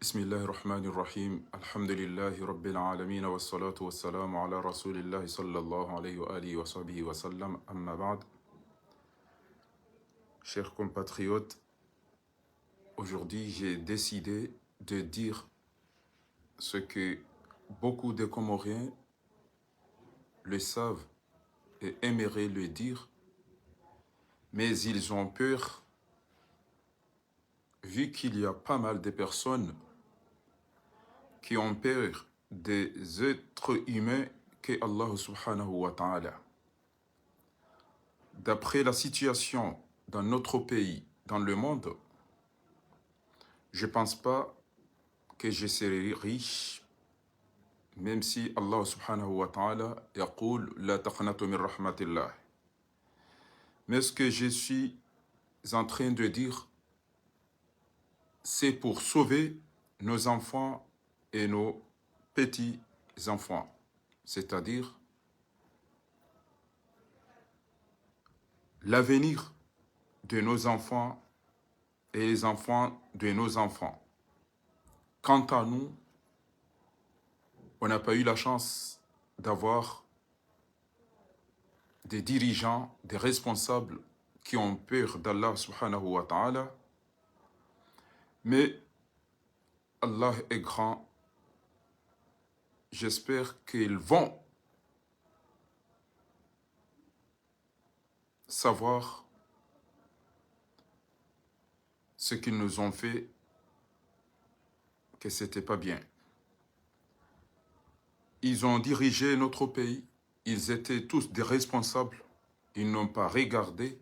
بسم الله الرحمن الرحيم الحمد لله رب العالمين والصلاة والسلام على رسول الله صلى الله عليه وآله وصحبه وسلم أما بعد. Chers compatriotes, aujourd'hui j'ai décidé de dire ce que beaucoup de Comoriens le savent et aimeraient le dire, mais ils ont peur vu qu'il y a pas mal de personnes qui ont peur des êtres humains qu'est Allah subhanahu wa ta'ala. D'après la situation dans notre pays, dans le monde, je ne pense pas que je serai riche, même si Allah subhanahu wa ta'ala yaqul la taqnatu min rahmatillah. Mais ce que je suis en train de dire, c'est pour sauver nos enfants et nos petits-enfants, c'est-à-dire l'avenir de nos enfants et les enfants de nos enfants. Quant à nous, on n'a pas eu la chance d'avoir des dirigeants, des responsables qui ont peur d'Allah subhanahu wa ta'ala, mais Allah est grand. J'espère qu'ils vont savoir ce qu'ils nous ont fait, que ce n'était pas bien. Ils ont dirigé notre pays, ils étaient tous des responsables, ils n'ont pas regardé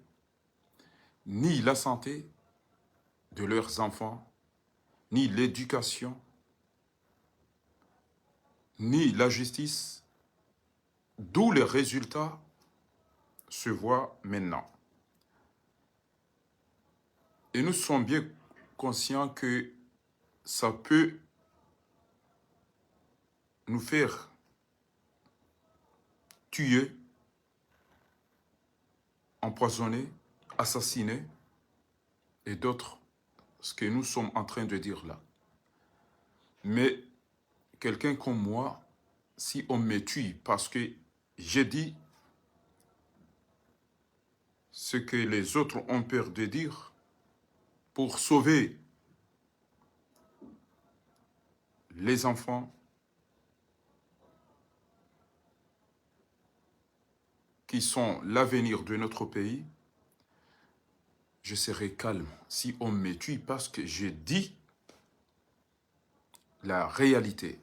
ni la santé de leurs enfants, ni l'éducation, ni la justice, d'où les résultats se voient maintenant. Et nous sommes bien conscients que ça peut nous faire tuer, empoisonner, assassiner et d'autres, ce que nous sommes en train de dire là. Mais quelqu'un comme moi, si on me tue parce que j'ai dit ce que les autres ont peur de dire pour sauver les enfants qui sont l'avenir de notre pays, je serai calme si on me tue parce que je dis la réalité.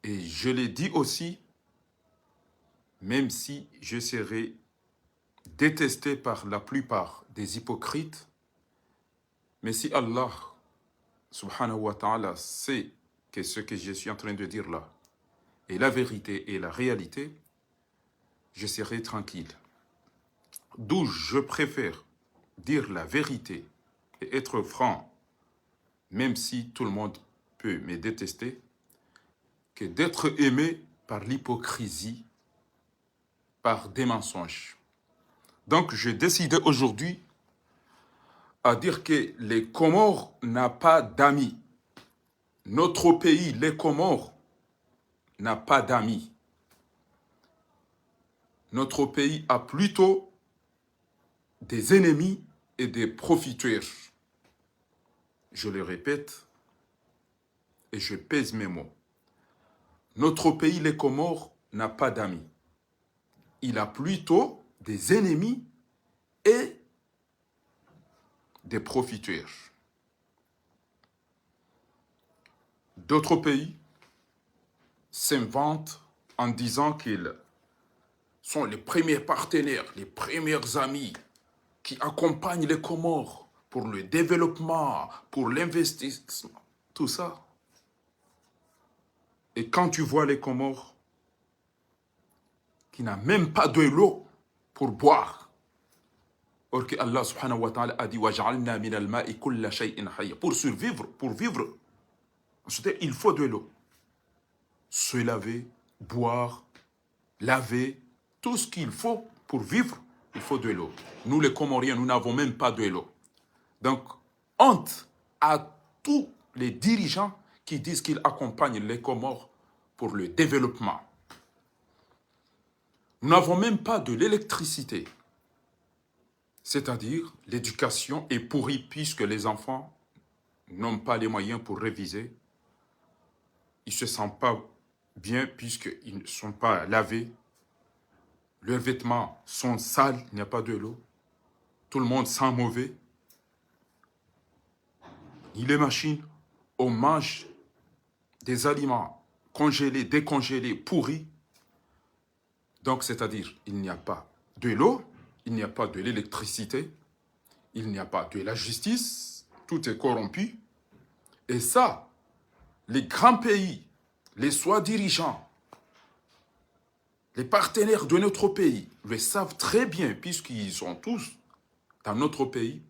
Et je l'ai dit aussi, même si je serai détesté par la plupart des hypocrites, mais si Allah subhanahu wa ta'ala sait que ce que je suis en train de dire là est la vérité et la réalité, je serai tranquille. D'où je préfère dire la vérité et être franc, même si tout le monde peut me détester, que d'être aimé par l'hypocrisie, par des mensonges. Donc, j'ai décidé aujourd'hui à dire que les Comores n'ont pas d'amis. Notre pays, les Comores, n'a pas d'amis. Notre pays a plutôt des ennemis et des profiteurs. Je le répète et je pèse mes mots. Notre pays, les Comores, n'a pas d'amis. Il a plutôt des ennemis et des profiteurs. D'autres pays s'inventent en disant qu'ils sont les premiers partenaires, les premiers amis qui accompagnent les Comores pour le développement, pour l'investissement, tout ça. Et quand tu vois les Comores qui n'ont même pas de l'eau pour boire, or que Allah subhanahu wa ta'ala a dit وَجَعَلْنَا مِنَ الْمَاءِ كُلَّ شَيْءٍ حَيٍّ. Pour survivre, pour vivre, il faut de l'eau. Se laver, boire, laver, tout ce qu'il faut pour vivre, il faut de l'eau. Nous les Comoriens, nous n'avons même pas de l'eau. Donc, honte à tous les dirigeants qui disent qu'ils accompagnent les Comores pour le développement. Nous n'avons même pas de l'électricité. C'est-à-dire, l'éducation est pourrie puisque les enfants n'ont pas les moyens pour réviser. Ils ne se sentent pas bien puisqu'ils ne sont pas lavés. Leurs vêtements sont sales, il n'y a pas de l'eau. Tout le monde sent mauvais. Ni les machines, on mange des aliments congelés, décongelés, pourris. Donc, c'est-à-dire, il n'y a pas de l'eau, il n'y a pas de l'électricité, il n'y a pas de la justice, tout est corrompu. Et ça, les grands pays, les soi-dirigeants, les partenaires de notre pays le savent très bien puisqu'ils sont tous dans notre pays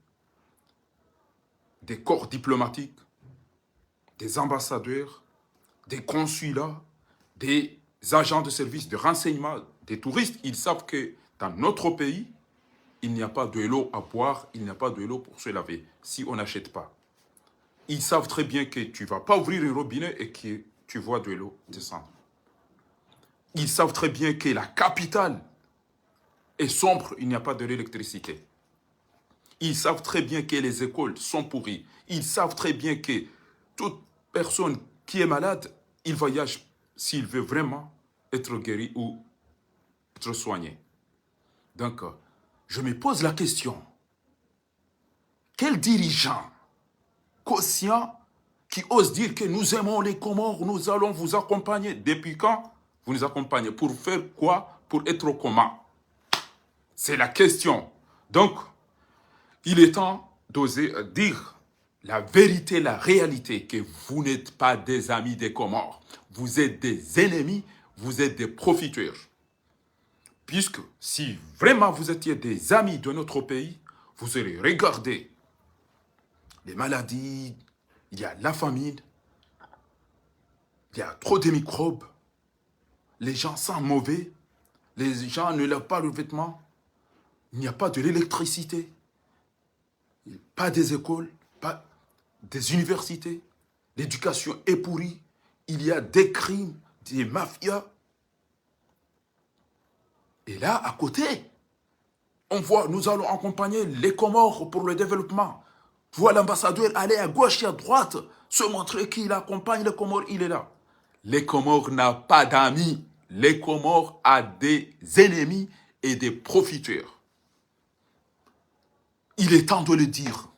des corps diplomatiques, des ambassadeurs, des consulats, des agents de service de renseignement, des touristes. Ils savent que dans notre pays, il n'y a pas de l'eau à boire, il n'y a pas de l'eau pour se laver si on n'achète pas. Ils savent très bien que tu ne vas pas ouvrir un robinet et que tu vois de l'eau descendre. Ils savent très bien que la capitale est sombre, il n'y a pas de l'électricité. Ils savent très bien que les écoles sont pourries. Ils savent très bien que toute personne qui est malade, il voyage s'il veut vraiment être guéri ou être soigné. Donc, je me pose la question. Quel dirigeant conscient qui ose dire que nous aimons les Comores, nous allons vous accompagner? Depuis quand vous nous accompagnez? Pour faire quoi? Pour être comment? C'est la question. Donc, il est temps d'oser dire la vérité, la réalité, que vous n'êtes pas des amis des Comores. Vous êtes des ennemis, vous êtes des profiteurs. Puisque si vraiment vous étiez des amis de notre pays, vous aurez regardé les maladies, il y a la famine, il y a trop de microbes, les gens sont mauvais, les gens ne lavent pas leurs vêtements, il n'y a pas de l'électricité, pas des écoles, pas des universités, l'éducation est pourrie, il y a des crimes, des mafias. Et là, à côté, on voit, nous allons accompagner les Comores pour le développement. Vois l'ambassadeur aller à gauche et à droite, se montrer qu'il accompagne les Comores, il est là. Les Comores n'ont pas d'amis. Les Comores ont des ennemis et des profiteurs. Il est temps de le dire.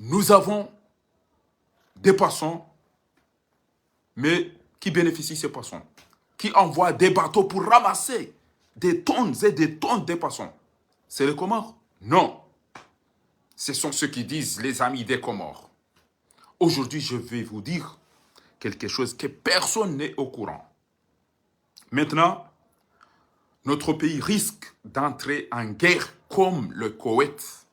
Nous avons des poissons, mais qui bénéficient de ces poissons? Qui envoient des bateaux pour ramasser des tonnes et des tonnes de poissons? C'est les Comores? Non. Ce sont ceux qui disent les amis des Comores. Aujourd'hui, je vais vous dire quelque chose que personne n'est au courant. Maintenant, notre pays risque d'entrer en guerre comme le Koweït.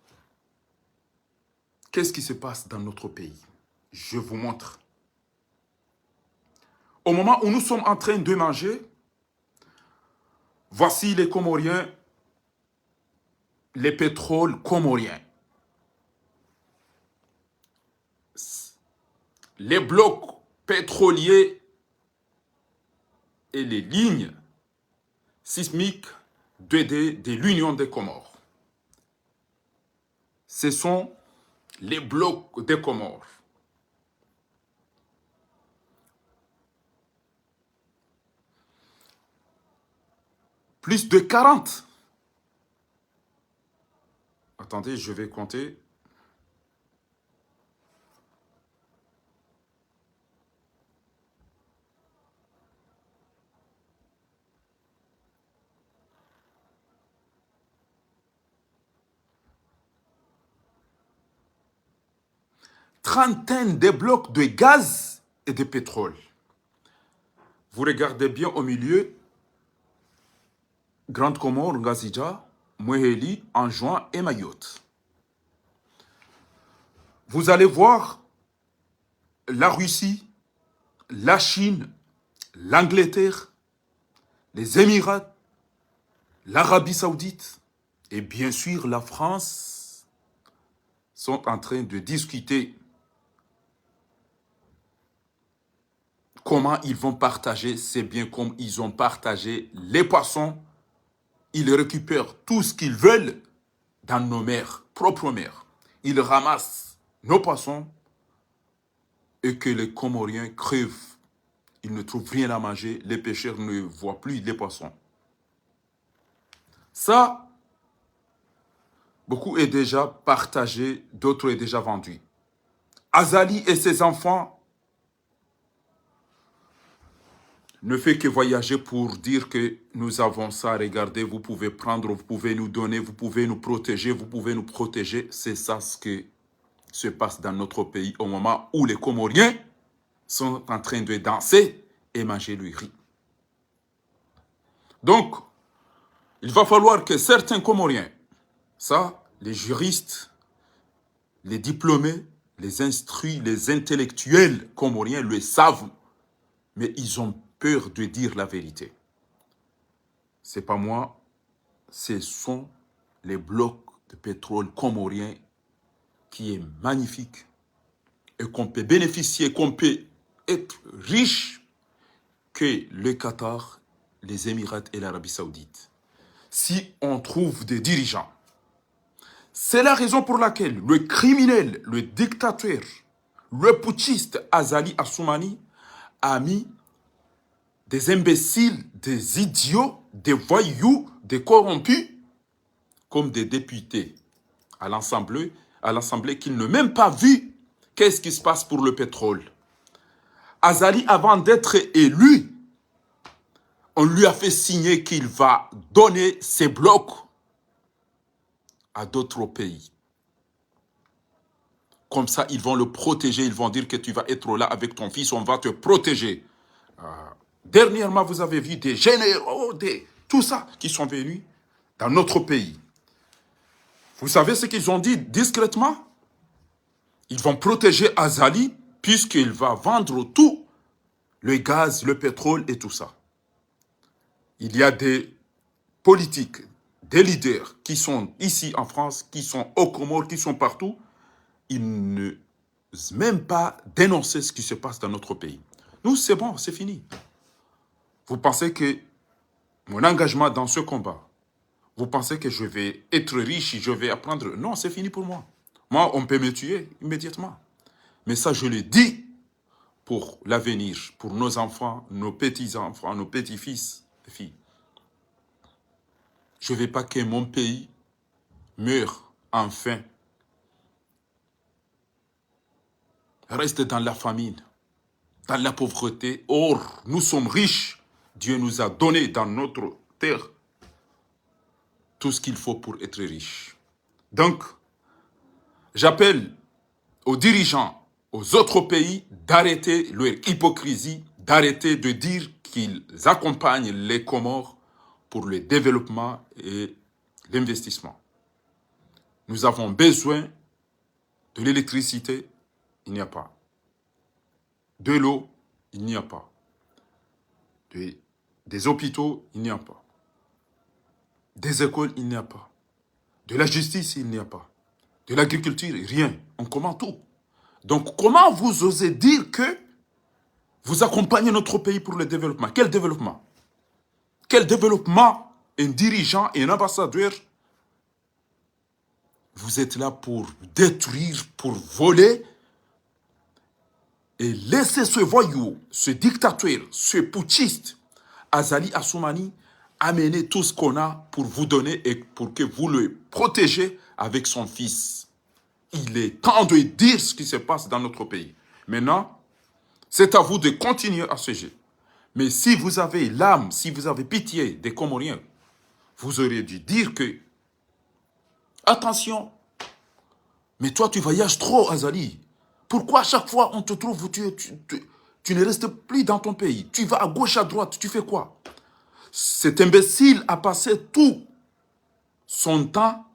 Qu'est-ce qui se passe dans notre pays? Je vous montre. Au moment où nous sommes en train de manger, voici les Comoriens, les pétroles comoriens. Les blocs pétroliers et les lignes sismiques de l'Union des Comores. Ce sont les blocs des Comores. Plus de 40. Attendez, je vais compter. Trentaine de blocs de gaz et de pétrole. Vous regardez bien au milieu, Grande Comore, Ngazija, Mouhéli, Anjouan et Mayotte. Vous allez voir la Russie, la Chine, l'Angleterre, les Émirats, l'Arabie Saoudite et bien sûr la France sont en train de discuter comment ils vont partager ces biens comme ils ont partagé les poissons. Ils récupèrent tout ce qu'ils veulent dans nos mers, propres mers. Ils ramassent nos poissons et que les Comoriens crèvent. Ils ne trouvent rien à manger, les pêcheurs ne voient plus les poissons. Ça, beaucoup est déjà partagé, d'autres est déjà vendu. Azali et ses enfants ne fait que voyager pour dire que nous avons ça, regardez, vous pouvez prendre, vous pouvez nous donner, vous pouvez nous protéger, vous pouvez nous protéger. C'est ça ce qui se passe dans notre pays au moment où les Comoriens sont en train de danser et manger le riz. Donc, il va falloir que certains Comoriens, ça, les juristes, les diplômés, les instruits, les intellectuels comoriens le savent, mais ils ont peur de dire la vérité. C'est pas moi, ce sont les blocs de pétrole comoriens qui est magnifique et qu'on peut bénéficier, qu'on peut être riche que le Qatar, les Émirats et l'Arabie Saoudite. Si on trouve des dirigeants, c'est la raison pour laquelle le criminel, le dictateur, le putschiste Azali Assoumani a mis des imbéciles, des idiots, des voyous, des corrompus comme des députés à l'Assemblée qu'ils n'ont même pas vu qu'est-ce qui se passe pour le pétrole. Azali, avant d'être élu, on lui a fait signer qu'il va donner ses blocs à d'autres pays. Comme ça, ils vont le protéger, ils vont dire que tu vas être là avec ton fils, on va te protéger. Dernièrement, vous avez vu des généraux, tout ça, qui sont venus dans notre pays. Vous savez ce qu'ils ont dit discrètement? Ils vont protéger Azali puisqu'il va vendre tout, le gaz, le pétrole et tout ça. Il y a des politiques, des leaders qui sont ici en France, qui sont aux Comores, qui sont partout. Ils ne même pas dénoncer ce qui se passe dans notre pays. Nous, c'est bon, c'est fini. Vous pensez que mon engagement dans ce combat, vous pensez que je vais être riche, je vais apprendre? Non, c'est fini pour moi. Moi, on peut me tuer immédiatement. Mais ça, je le dis pour l'avenir, pour nos enfants, nos petits-enfants, nos petits-fils et filles. Je ne veux pas que mon pays meure enfin. Reste dans la famine, dans la pauvreté. Or, nous sommes riches. Dieu nous a donné dans notre terre tout ce qu'il faut pour être riche. Donc, j'appelle aux dirigeants, aux autres pays, d'arrêter leur hypocrisie, d'arrêter de dire qu'ils accompagnent les Comores pour le développement et l'investissement. Nous avons besoin de l'électricité, il n'y a pas. De l'eau, il n'y a pas. Des hôpitaux, il n'y a pas. Des écoles, il n'y a pas. De la justice, il n'y a pas. De l'agriculture, rien. On commande tout. Donc, comment vous osez dire que vous accompagnez notre pays pour le développement? Quel développement? Quel développement? Un dirigeant et un ambassadeur, vous êtes là pour détruire, pour voler et laisser ce voyou, ce dictateur, ce putschiste, Azali Assoumani, amener tout ce qu'on a pour vous donner et pour que vous le protégez avec son fils. Il est temps de dire ce qui se passe dans notre pays. Maintenant, c'est à vous de continuer à ce jeu. Mais si vous avez l'âme, si vous avez pitié des Comoriens, vous auriez dû dire que, attention, mais toi tu voyages trop, Azali. Pourquoi à chaque fois on te trouve, tu ne restes plus dans ton pays? Tu vas à gauche, à droite, tu fais quoi? Cet imbécile a passé tout son temps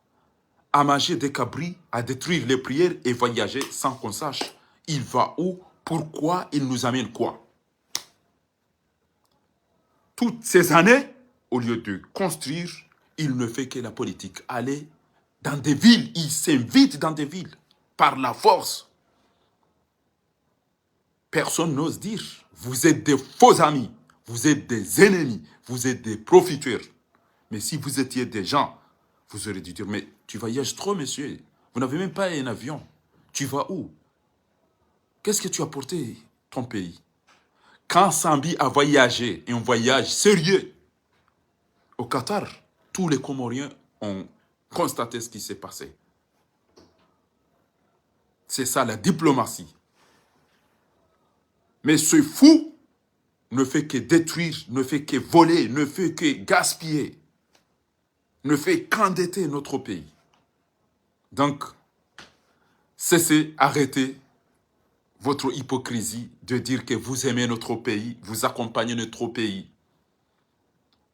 à manger des cabris, à détruire les prières et voyager sans qu'on sache. Il va où? Pourquoi? Il nous amène quoi? Toutes ces années, au lieu de construire, il ne fait que la politique. Aller dans des villes, il s'invite dans des villes par la force. personne n'ose dire. Vous êtes des faux amis, vous êtes des ennemis, vous êtes des profiteurs. Mais si vous étiez des gens, vous auriez dû dire, mais tu voyages trop, monsieur. Vous n'avez même pas un avion. Tu vas où? Qu'est-ce que tu as apporté ton pays? Quand Sambi a voyagé, un voyage sérieux, au Qatar, tous les Comoriens ont constaté ce qui s'est passé. C'est ça la diplomatie. Mais ce fou ne fait que détruire, ne fait que voler, ne fait que gaspiller, ne fait qu'endetter notre pays. Donc, cessez, arrêtez votre hypocrisie de dire que vous aimez notre pays, vous accompagnez notre pays.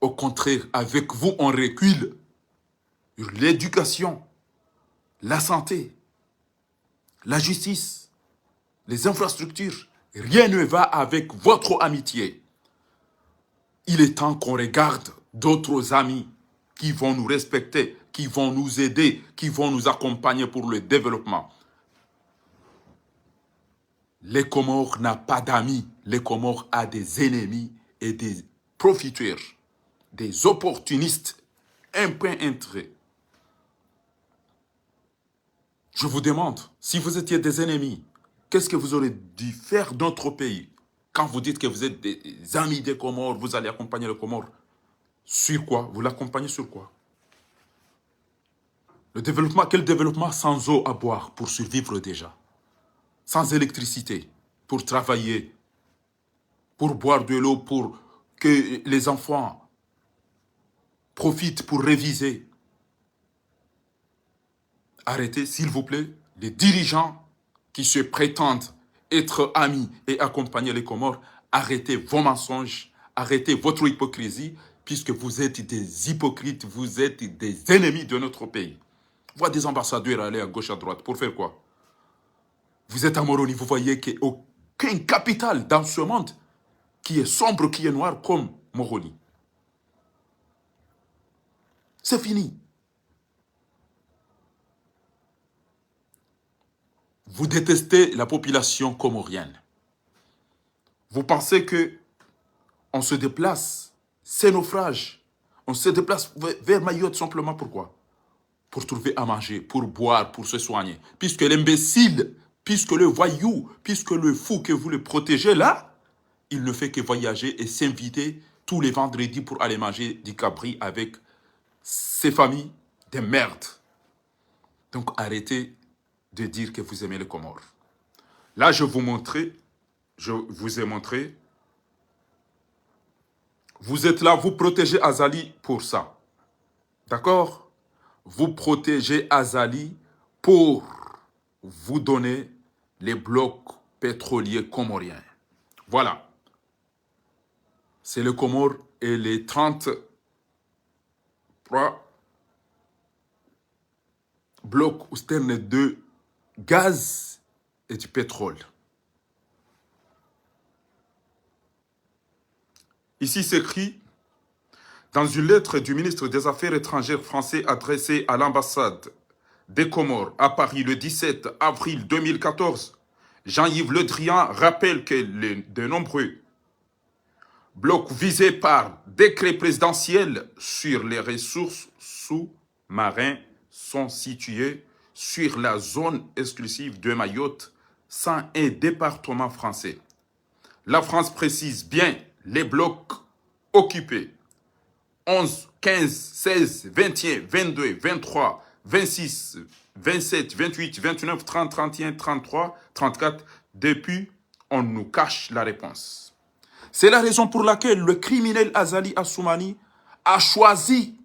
Au contraire, avec vous, on recule l'éducation, la santé, la justice, les infrastructures. Rien ne va avec votre amitié. Il est temps qu'on regarde d'autres amis qui vont nous respecter, qui vont nous aider, qui vont nous accompagner pour le développement. Les Comores n'ont pas d'amis. Les Comores ont des ennemis et des profiteurs, des opportunistes, un point intérêt. Je vous demande, si vous étiez des ennemis, qu'est-ce que vous aurez dû faire dans notre pays? Quand vous dites que vous êtes des amis des Comores, vous allez accompagner les Comores. Sur quoi? Vous l'accompagnez sur quoi? Le développement, quel développement sans eau à boire pour survivre déjà? Sans électricité, pour travailler, pour boire de l'eau, pour que les enfants profitent pour réviser. Arrêtez, s'il vous plaît, les dirigeants qui se prétendent être amis et accompagner les Comores, arrêtez vos mensonges, arrêtez votre hypocrisie, puisque vous êtes des hypocrites, vous êtes des ennemis de notre pays. Voir des ambassadeurs aller à gauche, à droite, pour faire quoi? Vous êtes à Moroni, vous voyez qu'il n'y a aucune capitale dans ce monde qui est sombre, qui est noir comme Moroni. C'est fini. Vous détestez la population comorienne. Vous pensez que on se déplace, c'est naufrage. On se déplace vers Mayotte simplement pourquoi? Pour trouver à manger, pour boire, pour se soigner. Puisque l'imbécile, puisque le voyou, puisque le fou que vous le protégez là, il ne fait que voyager et s'inviter tous les vendredis pour aller manger du cabri avec ses familles de merde. Donc arrêtez de dire que vous aimez les Comores. Là, je vous ai montré. Vous êtes là, vous protégez Azali pour ça. D'accord? Vous protégez Azali pour vous donner les blocs pétroliers comoriens. Voilà. C'est le Comore et les 33 blocs externes de gaz et du pétrole. Ici s'écrit, dans une lettre du ministre des Affaires étrangères français adressée à l'ambassade des Comores à Paris le 17 avril 2014, Jean-Yves Le Drian rappelle que de nombreux blocs visés par décret présidentiel sur les ressources sous-marins sont situés sur la zone exclusive de Mayotte, sans un département français. La France précise bien les blocs occupés 11, 15, 16, 21, 22, 23, 26, 27, 28, 29, 30, 31, 33, 34. Depuis, on nous cache la réponse. C'est la raison pour laquelle le criminel Azali Assoumani a choisi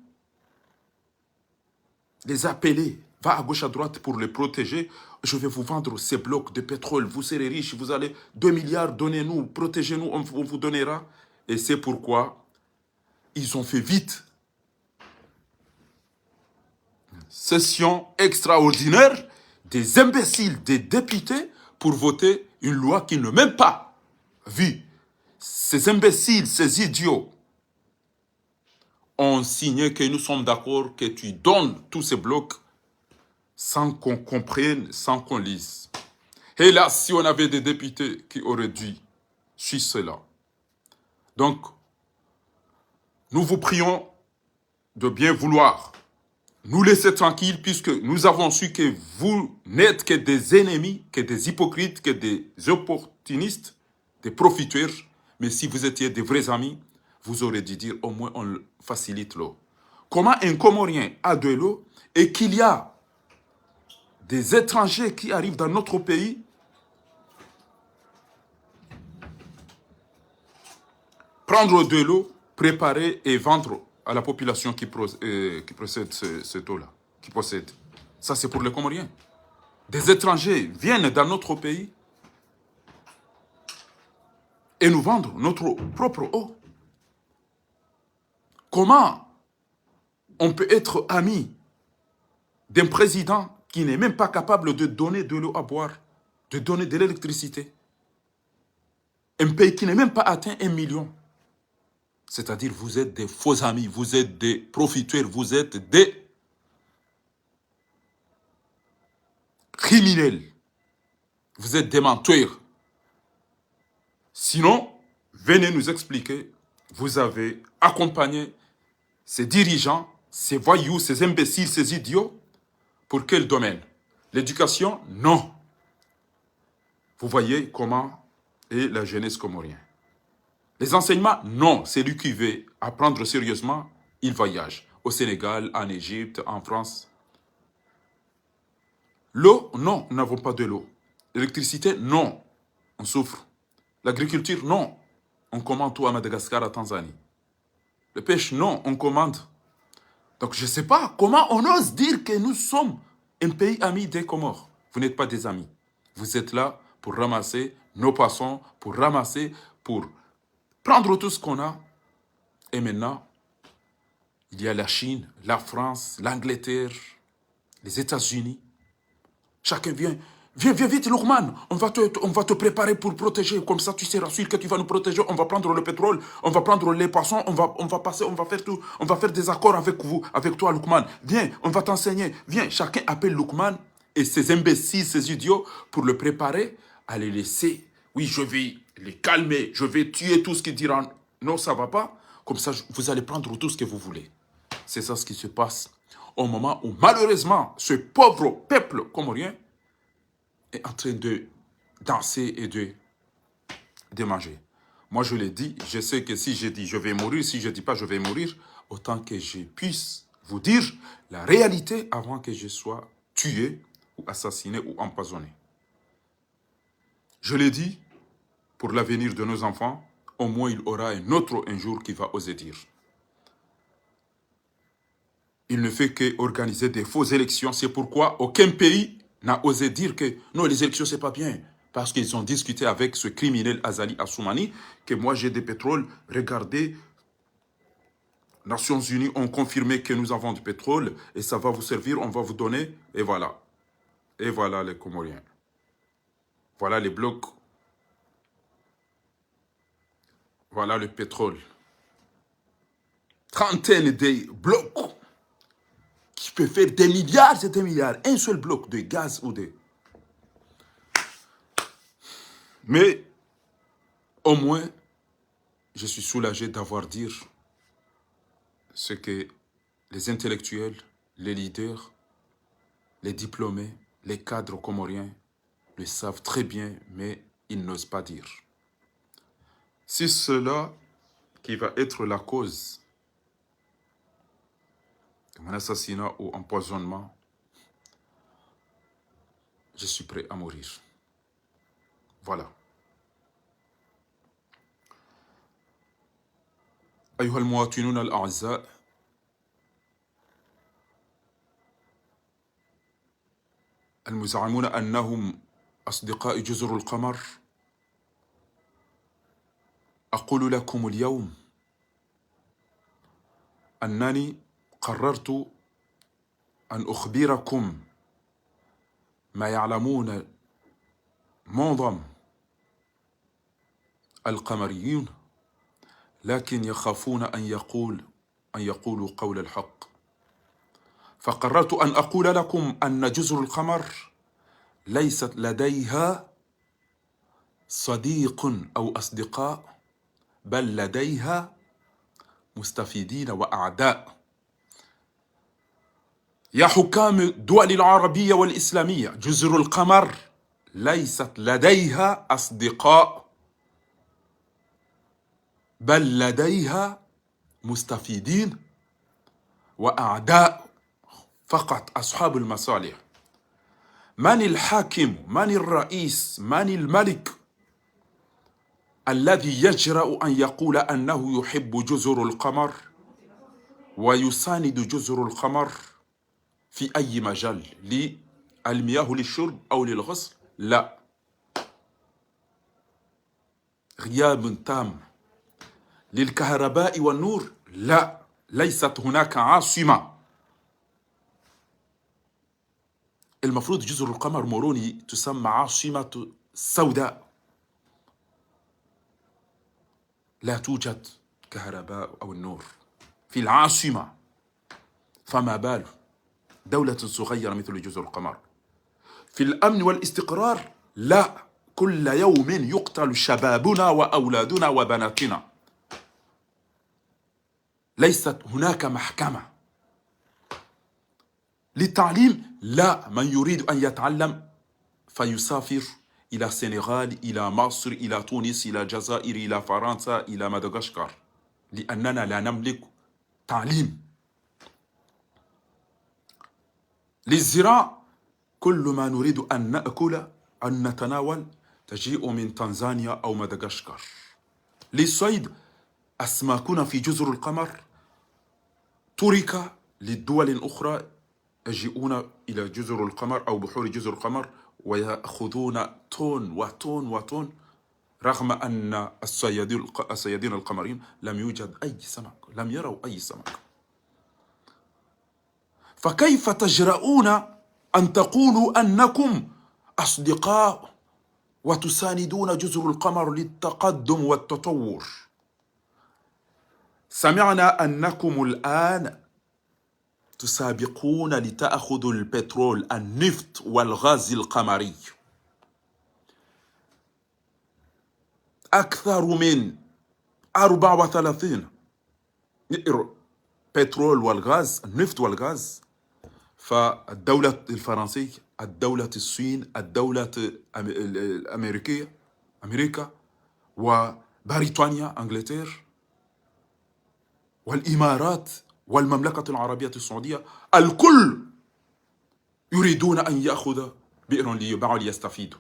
les appeler. Va à gauche, à droite pour les protéger. Je vais vous vendre ces blocs de pétrole. Vous serez riches, vous allez 2 milliards, donnez-nous, protégez-nous, on vous donnera. Et c'est pourquoi ils ont fait vite. Session extraordinaire des imbéciles, des députés pour voter une loi qu'ils n'ont même pas vue. Ces imbéciles, ces idiots ont signé que nous sommes d'accord que tu donnes tous ces blocs sans qu'on comprenne, sans qu'on lise. Hélas, si on avait des députés qui auraient dû suivre cela. Donc, nous vous prions de bien vouloir nous laisser tranquilles puisque nous avons su que vous n'êtes que des ennemis, que des hypocrites, que des opportunistes, des profiteurs. Mais si vous étiez des vrais amis, vous aurez dû dire au moins on facilite l'eau. Comment un Comorien a de l'eau et qu'il y a des étrangers qui arrivent dans notre pays prendre de l'eau, préparer et vendre à la population qui possède cette eau-là, qui possède. Ça, c'est pour les Comoriens. Des étrangers viennent dans notre pays et nous vendent notre propre eau. Comment on peut être ami d'un président qui n'est même pas capable de donner de l'eau à boire, de donner de l'électricité? Un pays qui n'est même pas atteint 1 million. C'est-à-dire, vous êtes des faux amis, vous êtes des profiteurs, vous êtes des criminels. Vous êtes des menteurs. Sinon, venez nous expliquer, vous avez accompagné ces dirigeants, ces voyous, ces imbéciles, ces idiots, pour quel domaine? L'éducation? Non. Vous voyez comment est la jeunesse comorienne. Les enseignements? Non. C'est lui qui veut apprendre sérieusement, il voyage. Au Sénégal, en Égypte, en France. L'eau? Non, nous n'avons pas de l'eau. L'électricité? Non, on souffre. L'agriculture? Non, on commande tout à Madagascar, à Tanzanie. Le pêche? Non, on commande. Donc je ne sais pas comment on ose dire que nous sommes un pays ami des Comores. Vous n'êtes pas des amis. Vous êtes là pour ramasser nos poissons, pour prendre tout ce qu'on a. Et maintenant, il y a la Chine, la France, l'Angleterre, les États-Unis. Chacun vient. Viens vite, Loukman. On va te préparer pour protéger. Comme ça, tu seras sûr que tu vas nous protéger. On va prendre le pétrole, on va prendre les poissons, on va passer, on va faire tout. On va faire des accords avec vous, avec toi, Loukman. Viens, on va t'enseigner. Viens, chacun appelle Loukman et ces imbéciles, ces idiots, pour le préparer à les laisser. Oui, je vais les calmer. Je vais tuer tout ce qui dira non, ça ne va pas. Comme ça, vous allez prendre tout ce que vous voulez. C'est ça ce qui se passe au moment où, malheureusement, ce pauvre peuple comorien est en train de danser et de manger. Moi, je l'ai dit, je sais que si je dis je vais mourir, si je ne dis pas je vais mourir, autant que je puisse vous dire la réalité avant que je sois tué ou assassiné ou empoisonné. Je l'ai dit, pour l'avenir de nos enfants, au moins il aura un jour qui va oser dire. Il ne fait qu'organiser des fausses élections. C'est pourquoi aucun pays n'a osé dire que non, les élections, c'est pas bien. Parce qu'ils ont discuté avec ce criminel Azali Assoumani, que moi j'ai des pétroles. Regardez, Nations Unies ont confirmé que nous avons du pétrole et ça va vous servir, on va vous donner. Et voilà. Et voilà les Comoriens. Voilà les blocs. Voilà le pétrole. Trentaine de blocs qui peut faire des milliards et des milliards. Un seul bloc de gaz ou de... Mais au moins, je suis soulagé d'avoir dit ce que les intellectuels, les leaders, les diplômés, les cadres comoriens le savent très bien, mais ils n'osent pas dire. C'est cela qui va être la cause de mon assassinat ou empoisonnement. Je suis prêt à mourir. Voilà. أيها المواطنون الأعزاء، المزعمون أنهم أصدقاء جزر القمر، أقول لكم اليوم أنني قررت أن أخبركم ما يعلمون معظم القمريون، لكن يخافون أن يقولوا قول الحق. فقررت أن أقول لكم أن جزر القمر ليست لديها صديق أو أصدقاء، بل لديها مستفيدين وأعداء. يا حكام الدول العربية والإسلامية، جزر القمر ليست لديها أصدقاء، بل لديها مستفيدين وأعداء فقط، أصحاب المصالح. من الحاكم، من الرئيس، من الملك الذي يجرأ أن يقول أنه يحب جزر القمر ويساند جزر القمر في أي مجال، للمياه للشرب أو للغسل؟ لا، غياب تام. للكهرباء والنور؟ لا، ليست هناك عاصمة. المفروض جزر القمر موروني تسمى عاصمة سوداء، لا توجد كهرباء أو النور في العاصمة، فما بال دولة صغيرة مثل جزر القمر؟ في الأمن والاستقرار؟ لا، كل يوم يقتل شبابنا وأولادنا وبناتنا. ليست هناك محكمة. للتعليم؟ لا، من يريد أن يتعلم فيسافر إلى السنغال، إلى مصر، إلى تونس، إلى الجزائر، إلى فرنسا، إلى مدغشقر، لأننا لا نملك تعليم. للزراعة؟ كل ما نريد أن نأكل، أن نتناول، تجيء من تنزانيا أو مدغشقر. للصيد؟ أسماكنا في جزر القمر ترك للدول الأخرى، يجيئون إلى جزر القمر أو بحور جزر القمر ويأخذون طن وطن وطن، رغم أن الصيادين القمريين لم يوجد أي سمك، لم يروا أي سمك. فكيف تجرؤون أن تقولوا أنكم أصدقاء وتساندون جزر القمر للتقدم والتطور؟ سمعنا أنكم الآن تسابقون لتأخذوا البترول، النفط والغاز القمري. أكثر من 34 بترول والغاز، النفط والغاز. فالدولة الفرنسية، الدولة الصين، الدولة الأمريكية، أمريكا، وبريطانيا، أنجلتير، والإمارات، والمملكة العربية السعودية، الكل يريدون أن يأخذ بئر ليباعوا ليستفيدوا.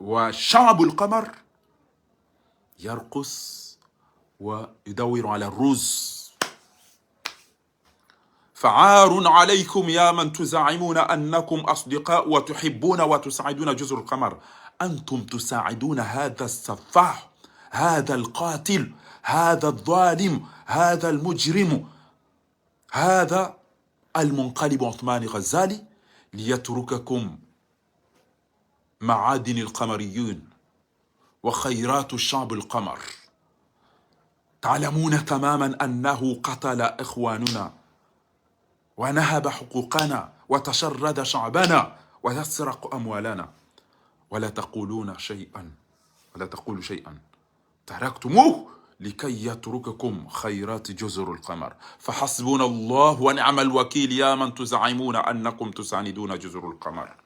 وشعب القمر يرقص ويدور على الرز. فعار عليكم يا من تزعمون أنكم أصدقاء وتحبون وتساعدون جزر القمر، أنتم تساعدون هذا السفاح، هذا القاتل، هذا الظالم، هذا المجرم، هذا المنقلب عثمان غزالي، ليترككم معادن القمريين وخيرات الشعب القمر. تعلمون تماما أنه قتل إخواننا ونهب حقوقنا وتشرد شعبنا ويسرق أموالنا، ولا تقولون شيئا، ولا تقولوا شيئا. تركتموه لكي يترككم خيرات جزر القمر. فحسبنا الله ونعم الوكيل يا من تزعمون أنكم تساندون جزر القمر.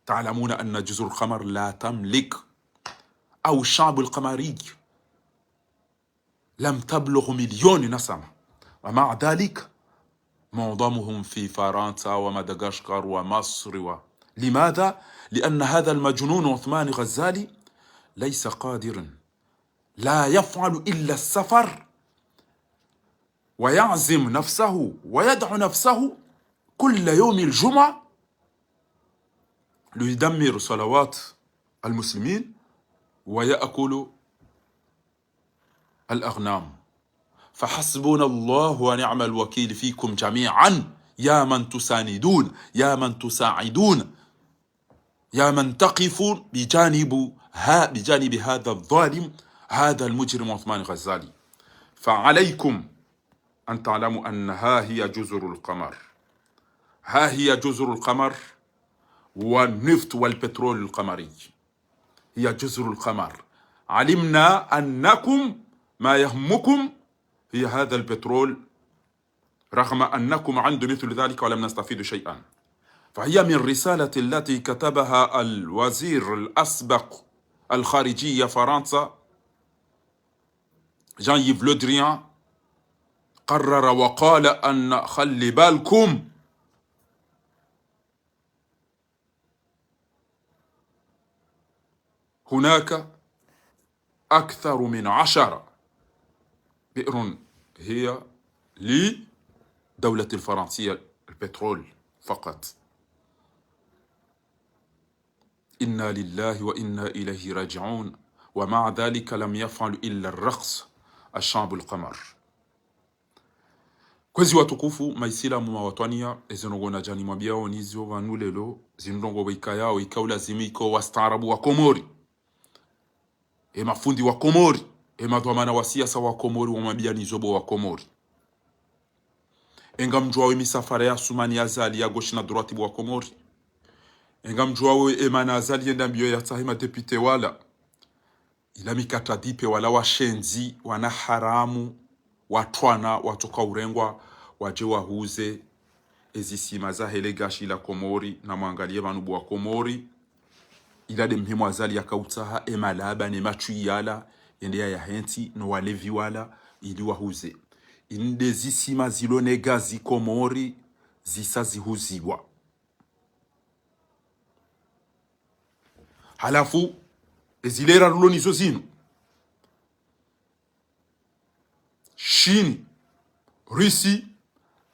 تعلمون أن جزر القمر لا تملك، أو الشعب القمري لم تبلغ 1,000,000 نسمة، ومع ذلك معظمهم في فرنسا ومدغشقر ومصر. لماذا؟ لأن هذا المجنون عثمان غزالي ليس قادرا، لا يفعل إلا السفر، ويعزم نفسه ويدعو نفسه كل يوم الجمعة ليدمر صلوات المسلمين ويأكل الأغنام. فحسبنا الله ونعم الوكيل فيكم جميعا يا من تساندون، يا من تساعدون، يا من تقفون بجانب هذا الظالم، هذا المجرم عثمان غزالي. فعليكم أن تعلموا أن ها هي جزر القمر، ها هي جزر القمر، والنفط والبترول القمري هي جزر القمر. علمنا أنكم ما يهمكم هي هذا البترول رغم أنكم عندكم مثل ذلك ولم نستفيد شيئا. فهي من رسالة التي كتبها الوزير الأسبق الخارجية فرنسا جان ييف لو دريان. قرر وقال أن خلي بالكم هناك أكثر من 10 بئر هي لدولة الفرنسية البترول فقط. إنا لله وإنا إليه راجعون. ومع ذلك لم يفعل إلا الرقص الشعب القمر. Kwezi watukufu maisilamu mawatwania ezenogona jani mabiao nizio vanulelo zinrongo wikayao ikaulazimiko wastaarabu wa Komori mafundi wa Komori madhamana wa siasa wa Komori wa mabiani zobo wa Komori enga mjwawe misafara ya sumani azali ya goshi na duratibu wa Komori enga mjwawe emana azali yenda mbio ya tahima depute wala ila mikata dipe wala washenzi wana haramu watwana watoka urengwa waje wahuze ezisima za hele gashi la Komori na mwangalie banubu wa Komori ila de mhimu azali ya kautaha emalaba ne machui yala yende ya henti no walevi wala ili wahuze inde zisima zilone gazi Komori zisa zihuziwa. Halafu ezilera ruloni zo zinu Chine, Russie,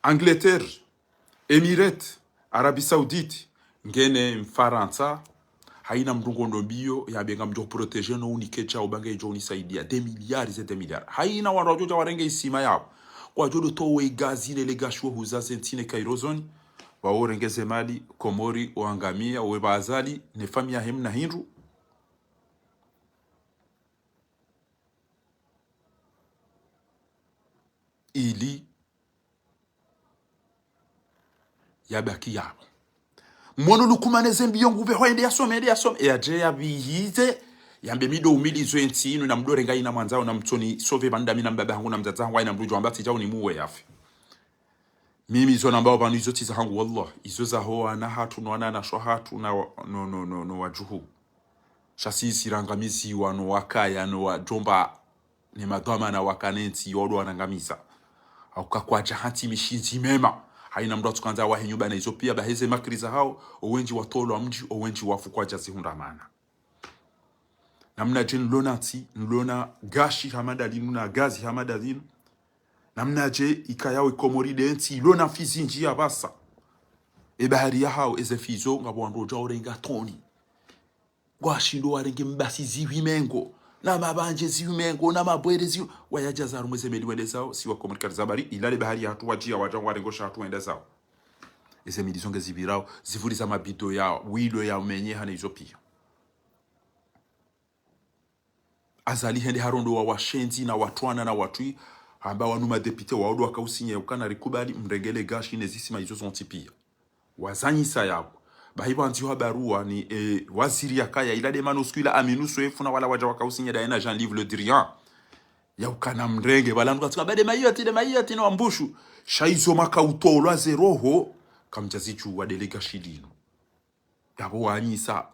Angleterre, Emirates, Arabie Saoudite, ngene Mfaransa haina mrungondo mbio ya benga mjo proteger no unikecha ubange jo unisaidia 2 milliards et 2 milliards. Haina wanajoja warenge isima yao. Kwa jodo towe gazi le gasho huza sentine kairozoni waorengeze mali Komori oangamia we bazali ne famia hemna hindu ili yabaki yabo mwono lukumaneze mbio nguve hoende yasome aje yabihize yambe mido umilizo ntinu na mdore ngai na mwanzao na mtoni sove banda mina mbaba hangu na mzaza hangu na mrujo ambati jao ni muwe yafi mimi zo nambao banu izo tiza hangu wallah izo za hoa na hatu no na sho hatu na no wajuhu shasi sirangamizi wano wakaya no wajomba ni madhama na wakanenti yodo wanangamiza au kakwa jahati mishinzi mema haina mdo tukanza wa hinyuba na izo pia baheze makriza hao owenji watolo mji owenji wafu kwa jazi hundamana namna jen lonati nlona gashi hamadalinu na gazi hamadalinu namna je ikayao Komori denti lona fizi njia basa bahari ya hao ezefizo ngabo ndoja orenga toni gwashindo warenge mbasi ziwimengo na mabanje ziwimengo na mabwere ziwi wayajaza rumweze meliwende zao siwa komunikari zabari ilale bahari ya hatu wajia wajangu warengosha hatu wende zao eze midizonge zibirao zivuli za mabido yao wilo ya umenye hane izo pia azali hende harondo wa washenzi na watwana na watui hamba wanuma depite waodo wakausinye ukana rikubali mregele gashi nezisima izo zonti pia wazanyisa yao bahiba nziwa barua ni waziri ya kaya ilade manuskuila aminuso efuna wala waja wakausinye daena Jean Yves Le Drian ya ukana mrenge wala nukatika bade mayati na wambushu shaizo maka utolwa zeroho kamjazichu wa delega shidino yabo wanyisa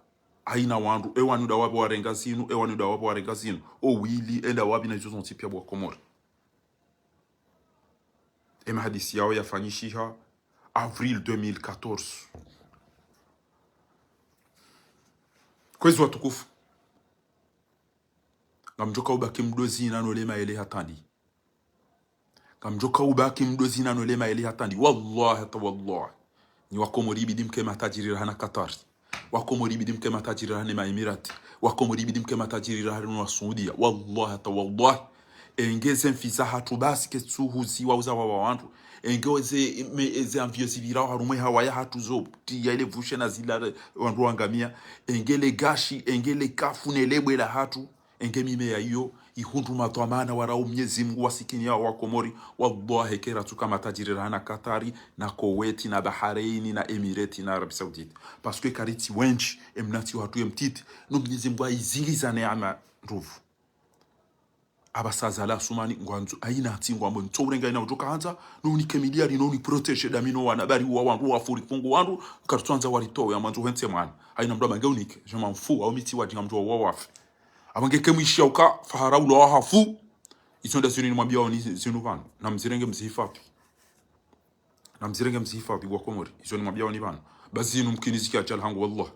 aina wandu ewanu da wabo warenga zinu ewanu da wabo warenga zinu o wili enda wabi na izo zonti pia bwa Komori hadisi yao yafanyishiha avril 2014 kwezi watukufu ngamjoka ubaki mdozi na nolema ele hatandi ngamjoka ubaki mdozi na nolema ele hatandi wallahi tawallah ni wakomori bidimke matajiri hana Qatar wakomori bidimke matajiri hana Emirati wakomori bidimke matajiri hana Saudia wallahi tawallah engeze mfiza hatu basi ketsuhuzi wauza wa wantu engeze eze amvio zibirao harumwe hawaya hatu zo ya ile vushe na zila wandu wangamia engele gashi engele kafu nelebwe la hatu engemi me ya hiyo ihundu madhamana warau Mwenyezi Mungu wasikini yao wa Komori wallahi kera tuka matajiri na Katari na Kuwait na Bahrain na Emirates na Arabie Saoudite parce que kariti wench emnati watu emtiti no Mwenyezi Mungu aiziliza neema ruvu abasazala sumani ngwanzu aina tingwa mbo ntourenga ina utoka hanza no ni kemiliari no ni protege damino wana bari wa wangu wafuri kungu wangu kartwanza warito ya manzo hense mwana aina mdo mangeunike je m'enfou au miti wa dinga mdo wa wafi abange kemishia uka fahara ulo hafu isonda siri ni mwambia oni zinu bana na mzirenge mzihifapi wa Komori isoni mwambia oni bana bazinu mkiniziki ajal hangu wallah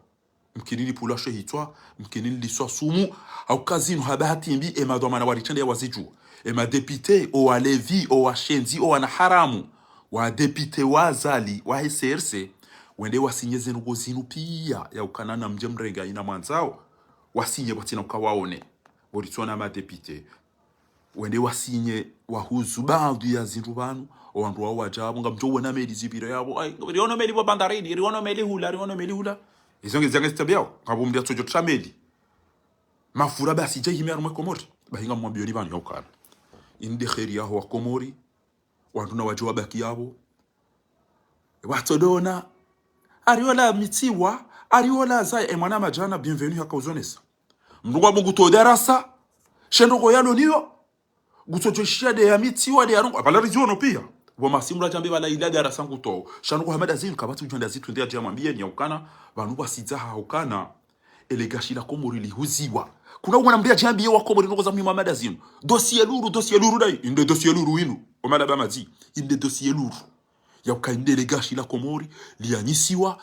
mkinili pula shehitwa mkinili liswa sumu au kazinu habati mbi ema domana waritende ya waziju ema depite o walevi o washenzi o wana haramu wa depite wazali wa SRC wende wasinyeze nugo zinu pia ya ukanana mjemrenga ina mwanzao wasinye batina ukawaone boritona ma depite wende wasinye wahuzu baadhi ya zintu banu owandu wa wajabu ngamjo na meli zibiro yabo ai riono meli bo bandarini riono meli hula izonge zanga stabiao ngabo mdia tojo trameli mafura basi je himero Komori bahinga mwambio ni banu yokana inde kheri yaho wa Komori wandu na wajabu baki yabo watodona ariola mitiwa ariola za emwana majana bienvenue hakauzonesa mndungwa mungu to darasa shendo ko yalo niyo gutojoshia de amitiwa de arongo abala rizono pia bo masimura jambe bala ila darasa nguto shando ko hamada zinu kabatu jonda zitu ndia jama mbie ni ukana banu basizaha ukana elegashi la Komori lihuziwa kuna mwana mbia jambe wa Komori ngo za Muhammad zinu dossier luru dai inde dossier luru winu o malaba mazi inde dossier luru ya ukainde elegashi la Komori lianyisiwa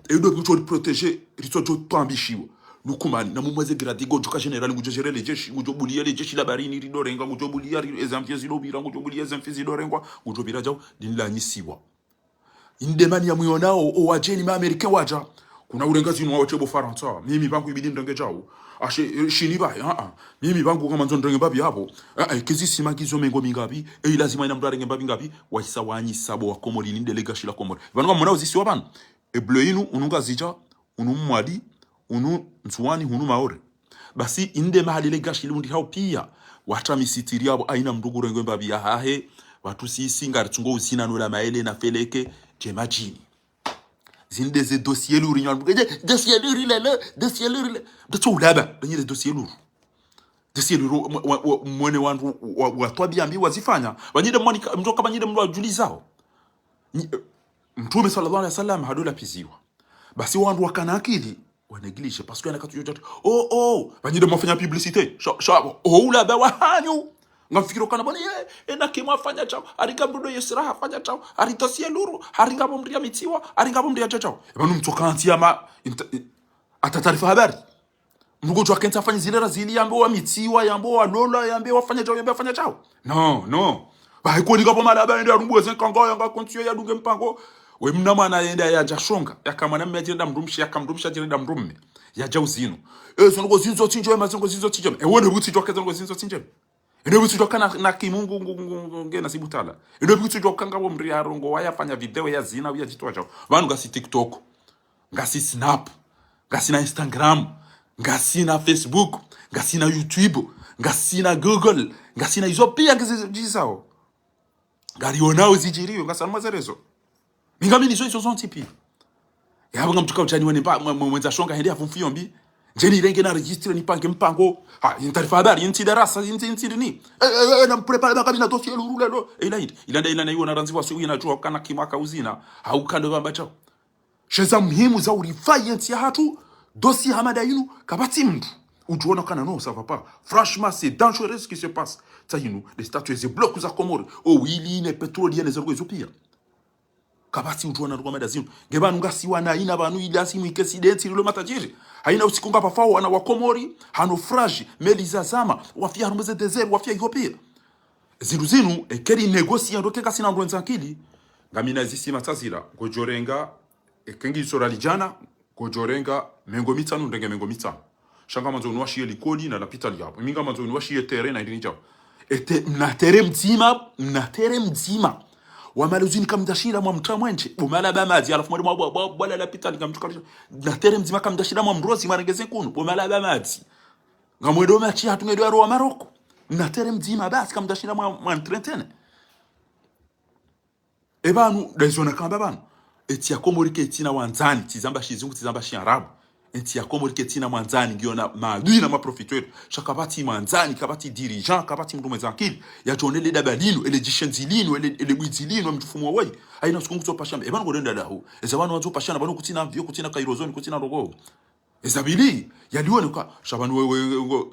edo kucho protéger ritojo twambishiwa nukumani na mumweze gradigo joka general ngujejere lejeshi ngujobulia lejeshi la barini ridorenga ngujobulia example zilobira ngujobulia example zilorengwa ngujobira jao linlanyisiwa indemani ya muyonao o wajeni ma amerika waja kuna urengazi nwa wachebo Faransa mimi bangu ibidi ndenge jao ashe shiniba mimi bangu kama nzondenge babi hapo kezi simagizo mengo mingabi lazima ina mdarenge babi ngabi wahisa wanyisabo wa Komori ni delegashi la Komori banwa mwana uzisi wabana ebloinu ununga zija unumwadi unu nsuwani hunu maore basi inde mahali legashi lundi hao pia wata misitiri yabo aina mdugu rengo mbabi ya hahe watu sisi ngari tungo usina nula maele na feleke jemajini zinde ze dossier luru nyan dossier luru dato ulaba benye dossier luru mwene wandu watwa biambi wazifanya wanyide mwani mtoka banyide mwa julizao Mtume sallallahu alaihi wasallam hadola piziwa basi wandu wakana akili wanegilishe parce que anakatu yote banyide mwafanya publicité shabo ula ba wahanyu ngamfikiro kana bone ena kimwa fanya chao aringa mrudo yesira fanya chao aritosie luru aringa bomria mitiwa aringa bomria chao banu mtokanti ama atatarifa habari mrugo jwa kenta fanya zile razili yambo wa mitiwa yambo wa lola yambo wafanya chao no ba iko ndika pomala ba ndio rumbuze kango yanga kontio ya dunge mpango we mnama na yenda ya jashonga yakamana mmejenda mrumshi yakamrumsha jenda mrumme ya jauzino songo zinzo tinjo mazongo zinzo tinjo wone buti jwa kezongo zinzo tinjo ene buti jwa kana na kimungu ngena sibutala ene buti jwa kanga bo mri arongo wayafanya video ya zina ya jitwa chao vanhu ngasi TikTok ngasi Snap ngasi na Instagram ngasi na Facebook ngasi na YouTube ngasi na Google ngasi na hizo pia ngizisao gari onao zijiriyo ngasanwa zerezo mingamini hizo zonti pia yabo ngamtuka uchani wene mwenza shonga hende afumfio mbi jeni renge na registre ni pange mpango intarifa habari inti darasa inti ni na prepare makabina dossier luru lelo ilanda hiyo na ranziwa sio inajua kana kimwaka uzina au kando bamba chao sheza muhimu za urifai inti ya hatu dossier hamada yinu kabati mtu ujuona kana non ça va pas franchement c'est dangereux ce qui se passe tayinu les statues et blocs za Komori wili ne pétrolier les orgo pia kabati ujuona ndo mada zinu ngebanu ngasiwa na ina banu ili asimu ikesidenti lo matajiri haina usikunga pafao wana wa Komori hanofrage meliza zama wafia harumeze desert wafia Ethiopia zinu ekeri negocia ndo keka sina ndo nzankili ngamina zisima tazira gojorenga ekengi sora lijana gojorenga mengo mitano ndenge mengo mitano shanga manzo nwashie likoli na lapita liapo minga manzo nwashie terrain na ndini chao ete mnatere mzima wamaluzini kamdashira mwa mtamwenche bomala bamazi alafu mwalimu bwala lapita nikamtukalisha mnatere mzima kamdashira mwa mrozi marengeze kunu bomala bamazi ngamwedo machi hatungedo aro wa Maroko na tere mzima basi kama ndashinda mwa trentene ebanu daizona kamba banu eti yakomori ke tina wanzani tizamba shizungu tizamba shiarabu eti yakomori ke tina mwanzani ngiona maadui na maprofiteur shakabati mwanzani kabati dirigeant kabati mtu mwenzakili ya jonele dabalino ele jishenzilino ele bwizilino mtufumo wai aina sikungu so pashamba ebanu godenda dahu ezabanu wanzo pashana banu kutina vyo kutina kairozoni kutina rogo ezabili yalione kwa shabanu wewe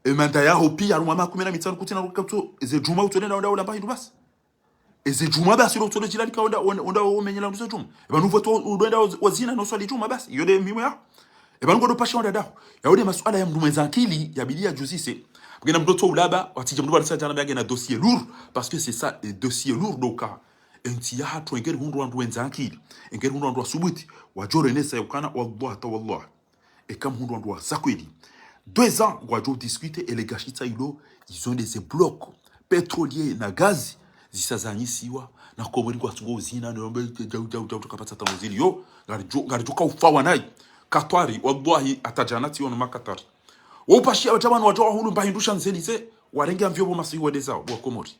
emanda ya hopi ya rumama 15 kutina rogo eze juma utolenda onda ulamba hindu basi eze juma basi lo tolo jilani ka onda omenyela ndo juma ebanu voto udenda wazina no swali juma basi yode mimo ya ebanu godo pasha onda daho yode masuala ya mndu mwenzakili ya bidia juzise bgena mdoto ulaba watija mndu balisa jana na dossier lourd parce que c'est ça le dossier lourd doka enti ya hatu engeri hundu wandu wenzakili engeri hundu wandu wasubuti wajore nesa yukana wallah ta wallah et comme hundu wandu wasakweli 2 ans wajo discuter et les gachita ilo ils ont des blocs pétroliers na gaz zisazanyisiwa na komori kwa tungo zina nombe jau tukapata tamuzili yo ngarijuka ufawa nai katwari wallahi atajanati ono makatari wopashia watabanu wajoa hulu mbahindusha nzelize warenge mvyobo masiwa dezao wa komori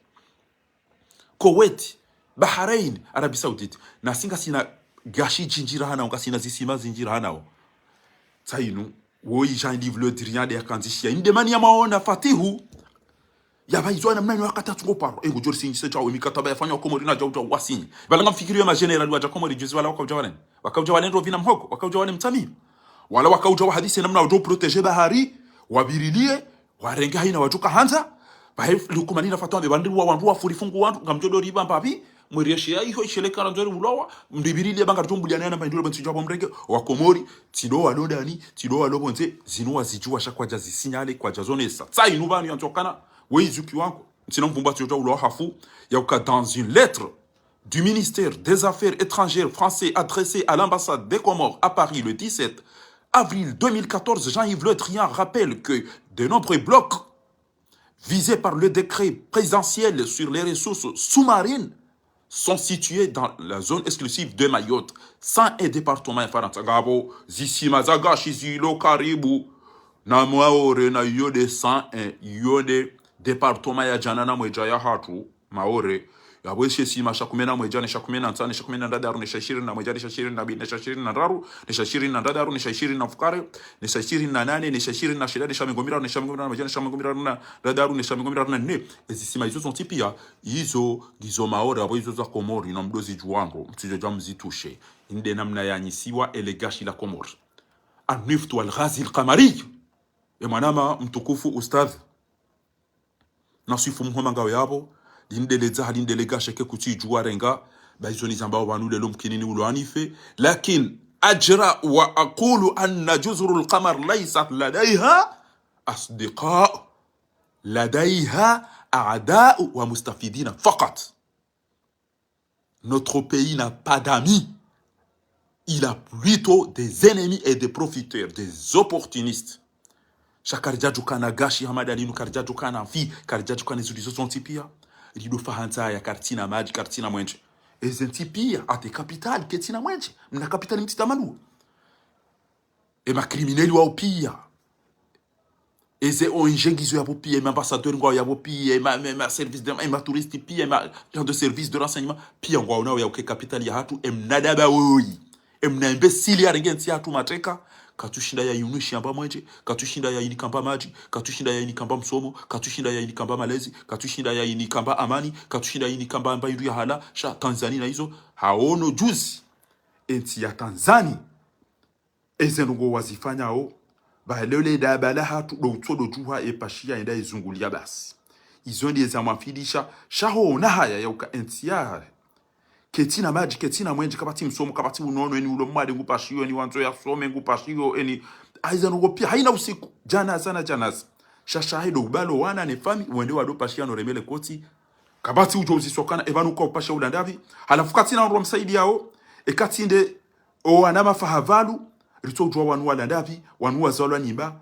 Kuwait Bahrain Arabie Saoudite na singa sina gashi jinjira hana nga sina zisima zinjira hana tainu wo Jean livre le drian de kanzishia indemani ya maona fatihu yabaizwa na mnani wakati atungoparo ngo jori sinjise jawo mikataba yafanywa komori na jawo wasinyi balanga mfikirio ya general wa komori juzi wala wakauja wale ndo vina mhoko wakauja wale mtami wala wakauja wa hadithi namna wajo protéger bahari wabirilie warenge haina wajuka hanza bahe lukumanina fatwa bandu wa wandu wa furifungu wandu ngamjodo riba mpapi mwireshia iho isheleka ranzori ulowa mdibirilie banga tumbuliana na bandu bantu jabo mrenge wa komori tido walodani tido walobonze zinwa zijua shakwa jazi signale kwa jazonesa sa inubani yantokana Weizuki wanko sinon mbumba tujua ulo hafu yauka dans une lettre du ministère des Affaires étrangères français adressée à l'ambassade des Comores à Paris le 17 avril 2014, Jean-Yves Le Drian rappelle que de nombreux blocs visés par le décret présidentiel sur les ressources sous-marines sont situés dans la zone exclusive de Mayotte, sans un département Farantagabo, Zisimazaga, Shizilo, Karibu, Namwaore, na yode 101, yode département ya janana mweja ya hatu, maore, ya weshe sima shakumena mweja, ne shakumena ntsa, ne shakumena ndadaru, ne shashiri na mweja, ne shashiri na bi, ne shashiri na raru, ne shashiri na ndadaru, ne shashiri na fukare, ne shashiri na nane, ne shashiri na shida, ne shamingomira, ne shamingomira na mweja, ne shamingomira na ndadaru, ne shamingomira na ne. Ezisima hizo son tipia, hizo gizo maore, abo hizo za Komori, na mdozi juango, mtijo jamu zitushe, inde namna ya nyisiwa, elegashi la Komori. Aniftu al-ghazi al-qamari. Emanama mtukufu ustadh nasifu muhamanga yabo lindeleza halindelega sheke kuti juwa renga baizoni zambao banu lelo mkinini ulwanife lakin ajra wa aqulu anna juzru al-qamar laysat ladayha asdiqa ladayha a'da wa mustafidina faqat. Notre pays n'a pas d'amis, il a plutôt des ennemis et des profiteurs, des opportunistes. Shakarjaju kana gashi hamadalinu karjaju kana vi karjaju kana zulizo zontipia lido fahanza ya kartina maji kartina mwenje ezentipia ate capital ketina mwenje mna capital mtitamalu e ma crimineli wa opia eze onjengizo ya popia ma ambassadeur ngwa ya popia ma service de ma touriste pia ma genre de service de renseignement pia ngwa una ya capital ya hatu emnadaba woi emna imbecile ya rengenti hatu mateka katushinda ya yunushi amba mwenje katushinda ya inikamba maji katushinda ya inikamba msomo katushinda ya inikamba malezi katushinda ya inikamba amani katushinda ya inikamba amba ya hala sha Tanzania na hizo haono juzi enti ya Tanzania ezenungo wazifanya o balele da balaha tu do todo juha e pashia enda izungulia basi izo ndiye amafidisha shaho na haya ya uka enti ya ketina maji ketina mwenje kabati msomo kabati unono eni ulo mwade ngupashio eni wanzo ya some ngupashio eni aiza nugo pia haina usiku jana sana jana shashahido ubalo wana ne fami wende wado pashia no remele koti kabati ujo uzisokana ebanu kwa upasha ulandavi halafu katina ndo msaidi yao ekatinde o anama fahavalu rito ujwa wanu walandavi wanu wazalwa nimba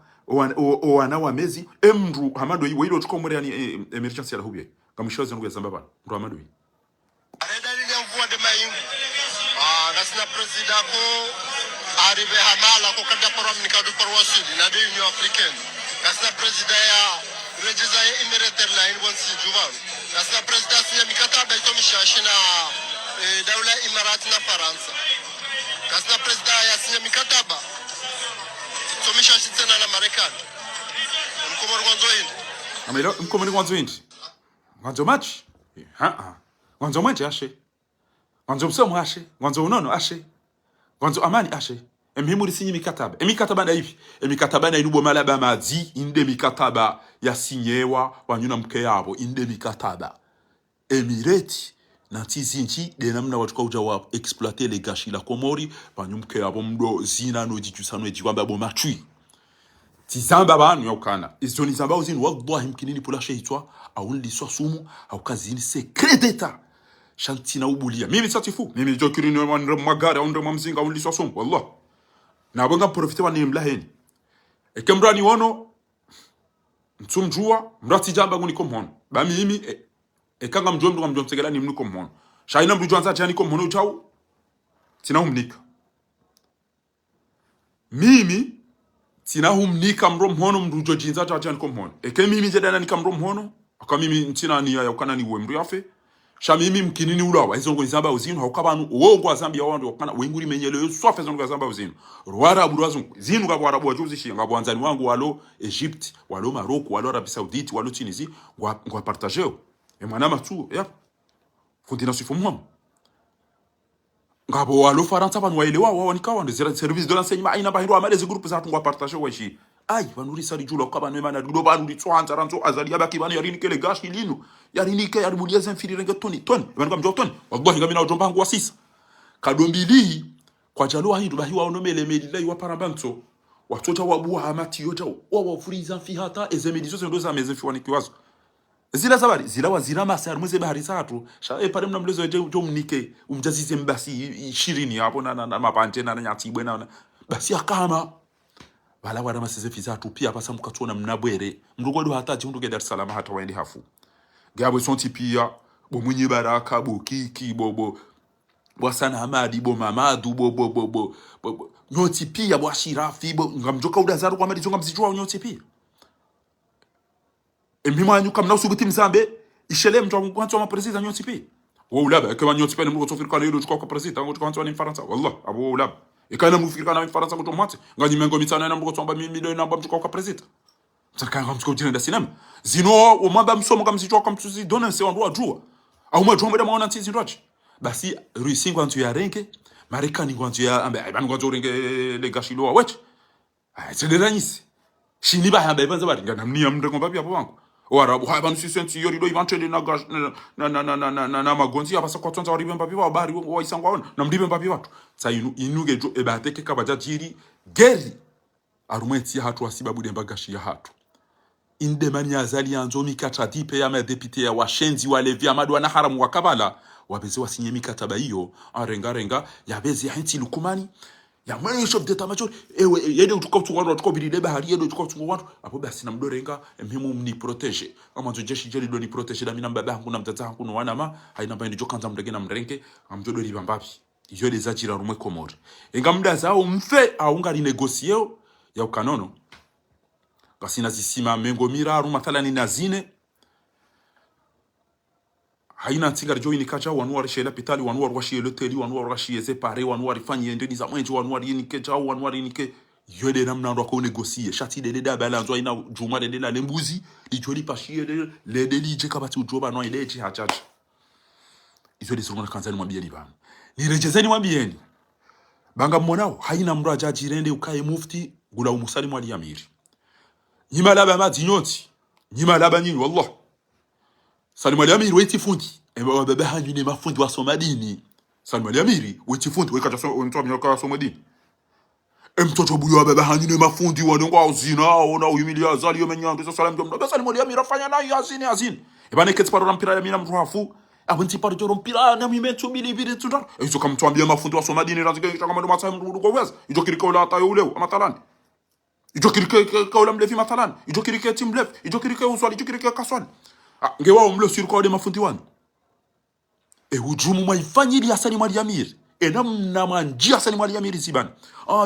o anawa mezi emru hamado yi wilo tuko mwere yani emergency ya hubye kamushoze nugo ya zambaba ndo hamado yi Gasna president ko arrivé hamala ko kada param ni kadu parwasili na de Union Africaine Gasna presida ya rejeza ya Emirates Airline wansi juvaru. Gasna presida sinya mikataba itomisha shina daula Imarati na Faransa. Gasna presida ya sinya mikataba itomisha shitena na Marekani. Mkomori kwanzo hindi. Amelo mkomori kwanzo hindi. Kwanzo machi. Kwanzo machi ashe. Kwanzo msomo ashe. Kwanzo unono ashe. Kwanzo amani ashe. Emhimuri sinyi mikataba. Emikataba na hivi. Emikataba na inubo malaba mazi. Inde mikataba ya sinyewa wanyuna mke yabo. Inde mikataba. Emirati na tizinchi de namna watu kauja wa exploiter les gâchis la Komori banyu mke yabo mdo zina no jijusano ejiwamba bo matui. Tizamba banu yokana. Izo nizamba uzini wallahi mkinini pula shehitwa au ndiswa sumu au kazini secret d'etat. Shantina ubulia. Mimi satifu. Mimi jokirini wa magari au ndo mamzinga au ndiswa sumu wallah. Na bonga profite wa ni mlaheni. Ekemrani wono mtumjua mrati jamba nguni komhono. Ba mimi ekanga mjomdo mjomtegela ni mnuko mhono. Shaina mdu jwanza jani komhono chau. Tina humnika. Mimi tina humnika mhono mdu jinza jani komhono. Eke mimi jedana ni mhono. Aka mimi ntina ni ya ukana ni wemri afe. Sha mimi mkinini ulawa hizo ngo zamba uzinu haukabanu uwo ngo Zambia wando kana wenguri menyelo yo swafe zo ngo Zambia uzinu rwara burazungu zinu ngabo arabu wajuzi shi ngabo anzani wangu walo Egypt walo Maroc walo Arabie Saoudite walo Tunisie ngo partager e mwana matu ya fundina sifu mwa ngabo walo Faransa banu waelewa wao nikawa ndezera service de l'enseignement aina bahiro amalezi groupe za ngo partager washi ai banuri sari julo kabanu emana dudo banuri twanza ranzo azali yabaki banu yarini kele gashi linu yarini ke yaribulia zenfiri renga toni banu mjo toni wallahi ngamina ujomba ngo wasisa kadombili kwa jalo ahindu bahi waonomele medilai wa parabanto watoto wabuha amati yoja wa furiza fi hata ezemedizo zendo za mezefi wanikiwazo zila zabari zila wazira masar mweze bahari satu sha pale mnamlezo jo mnike umjazize mbasi 20 hapo na mapante na nyatibwe na basi akama wala wala masizefi zatu pia pasa mkatona mnabwere mrugodo hataji hunduge Dar es Salaam hata waende hafu gabo sonti pia bo mwenye baraka bo kiki bo bwasana Hamadi bo Mamadu bo nyoti pia bwa Shirafi bo ngamjoka udazaru kwa madizo ngamzijua nyoti pia emima nyuka mna usubuti mzambe ishele mtu kwanza wa president nyoti pia wo ulaba kama nyoti pia mrugo sofiri kale yulu kwa president ngo kwanza ni Faransa wallah abo ulaba ikana mufirika na Faransa ko tomate ngani mengo mitana na mrugo tomba milioni na mbamjuka kwa president tsaka ngamjuka jina da sinema zino umamba msomo kamzijua kamtuzi dona se wandu ajua au majomba da maona ntizi ndochi basi Russie ngwantu ya renke Marekani ngwantu ya ambe banu ngwantu renge le gashilo weche tseleranyisi shini ba hambe banza bari ngana mnia mndengo bapi hapo wangu warabu ha banu sisenti yori do ivantele na gash na magonzi abasa kwa tonza waribe mbapi wa bari wa isangwa ona na mdibe mbapi watu sa inuge jo ebateke kabaja jiri geri arumeti hatu asibabu de mbagashi ya hatu indemani azali yanzo mikata dipe ya madepite ya washenzi walevi amadu na haramu wa kabala wabeze wasinye mikataba hiyo arenga yabeze hinti lukumani ya mwenye chef d'état major ewe yede utuko watu tukobiride bahari yede utuko watu apo basi na mdorenga mhimu mni protege amanzo jeshi jeli do ni protege da mina mbaba hangu na mtata hangu no wanama haina bandi jo kanza mdege na mrenke amjodo li bambapi iyo les ajira rumwe Komori enga mda zao mfe aunga li negocier ya ukanono basi nazisima mengo miraru mathalani nazine haina ntinga rjo inikacha wanu warishela pitali wanu warwashi loteli wanu warwashi separe wanu warifanye endeni za mwenje wanu warinike chao wanu warinike yode namna ndo ko negocier shati de da balanzo ina juma de la lembuzi lijoli pashie de le delije kabati ujoba no ileje hachacha izo disungana kanzani mwabieni bana nirejezeni mwabieni banga mmonao haina mro ajaji rende ukae mufti gula umusalimu ali amiri nyima laba madzinyoti nyima laba nyinyi wallah Salim Ali Amiri weti fundi baba hanyu ni mafundi wa Somadini Salim Ali Amiri weti fundi wekacha so nto mnyoka Somadini mtoto buyo baba hanyu ni mafundi wa ndo azina ona uyimilia azali yo menyando Salim Jomdo Salim Ali Amiri afanya nayo azini ebane keti paro mpira ya mina mruhafu abunti paro joro mpira na mimetu bilibiri tudar ezo kamtwambia mafundi wa Somadini razike kama ndo matsa mrudu kwa weza ijo kirika ula atayo uleo amatalani ijo kirika kaula mlevi matalani ijo kirika team left ijo kirika uswali ijo kirika kaswali ngewa umlo sirko de mafundi wanu hujumu maifanyili ya Salim Ali Amiri namna manjia Salim Ali Amiri zibani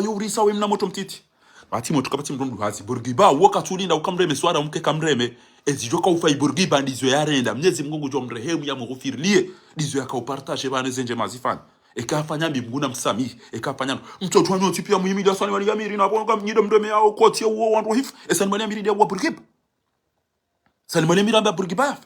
yo urisa we mna moto mtiti bati moto kapati mndu hazi Bourguiba wakati ulinda ukamreme swara mke kamreme ezijoka ufa Bourguiba ndizo yarenda Mwenyezi Mungu jo mrehemu ya mghufirlie ndizo yakaupartage bana zenje mazifani ekafanya mbinguna msamihi ekafanya mtoto wanyu tipia muhimidi asani wali yamiri na bonga mnyide mdome yao koti ya uo wandu hif esani wali yamiri dia wa Bourguiba sani wali yamiri amba Bourguiba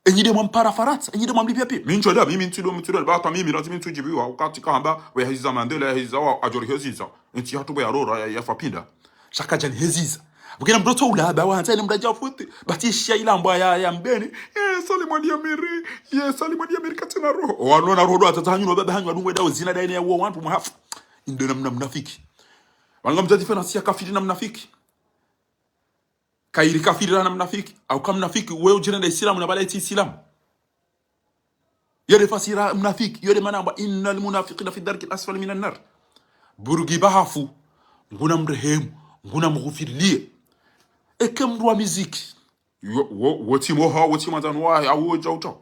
enyide mwampara faransa enyide mwamlipia pia mincho da mimi ntilo bata mimi lazima ntujibiwa wakati kamba we hiza Mandela hiza wa ajori hiza nti hatu ya rora ya fapinda shaka jani hiziza bukina mtoto ulaba wanza ile mdaja futi batishia ilambwa ya mbeni Salimani Yamiri Salimani Yamiri katina roho wanona roho atatanyu baba hanyu adungwe dawo zina daine ya wantu muhafu inde namna mnafiki wanga mtati fenasi kafiri na mnafiki kairi kafiri na mnafiki au kama mnafiki wewe ujirenda Islamu na bala eti Islamu yale fasira mnafiki yale manamba innal munafiqina fi darki al-asfali minan nar Bourguiba hafu nguna mrehemu nguna mghufirilie ekem rwa muziki woti moha woti mazanwa awo jauta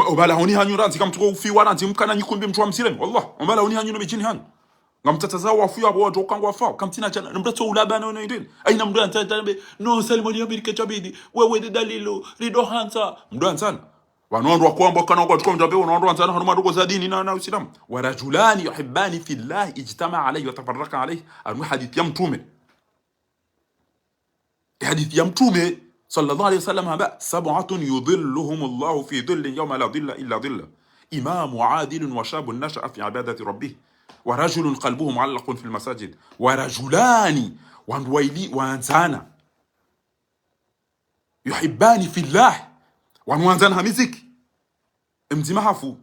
obala honi hanyura ntika mtuko ufiwa nanti mkana nyikumbi mtu wa msirem wallah obala honi hanyura bijini hanyu ngamtataza wafu abo watu kangwa fa kamtina chana mbrato ulaba no ndini aina mdu antatambe no Salimani Amerika chabidi wewe de dalilo rido hansa mdu ansana wanondo kwamba kana kwa tukomja be wanondo ansana hanu madogo za dini na Uislamu warajulani yuhibbani fillah ijtama alayhi wa tafarraqa alayhi al hadith ya mtume حديث يمتومه صلى الله عليه وسلم هبا 7 يظلهم الله في ظل يوم لا ظل إلا ظل إمام عادل وشاب نشأ في عبادة ربه ورجل قلبه معلق في المساجد ورجلان وانويلي وانزانا يحبان في الله وانوانزانا همزك امزمهافو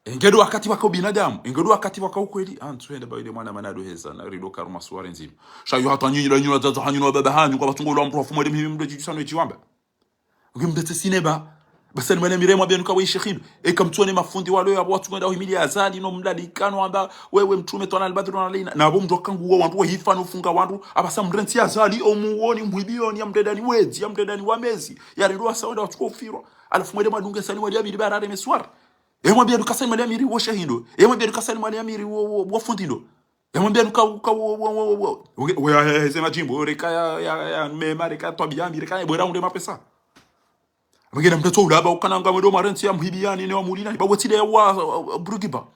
Ingedo wakati wako binadamu, ingedo wakati wako kweli, tuende ba ile mwana manado heza na rido karuma sware nzima. Shayo hata nyinyi la nyinyi za hanyu baba hanyu kwa batungo la mprofu mwede mimi mde jisano echiwamba. Ngimdete sineba basa ni mwana miremo bya nuka weishe khidu. Ekamtone mafundi walo ya watu ngenda uhimili azali no mdalikano amba wewe mtume twana albadru na leina. Na abo mdokangu wandu wa hifano funga wandu abasa mrenti azali omuoni mwibioni ya mdedani wezi ya mdedani wa mezi. Ya rido saonda watu ufiro. Alafu mwede madunge sali wali abiri barare meswara. Yamwambia duka Salimani Yamiri wo shahindo yamwambia duka Salimani Yamiri wo fundindo yamwambia duka we sema jimbo reka ya mema reka tobiyambi reka bora unde mapesa bagenda mtoto ulaba ukananga mwedo marenti ya mhibiani ne wa mulina ba wotide wa Bourguiba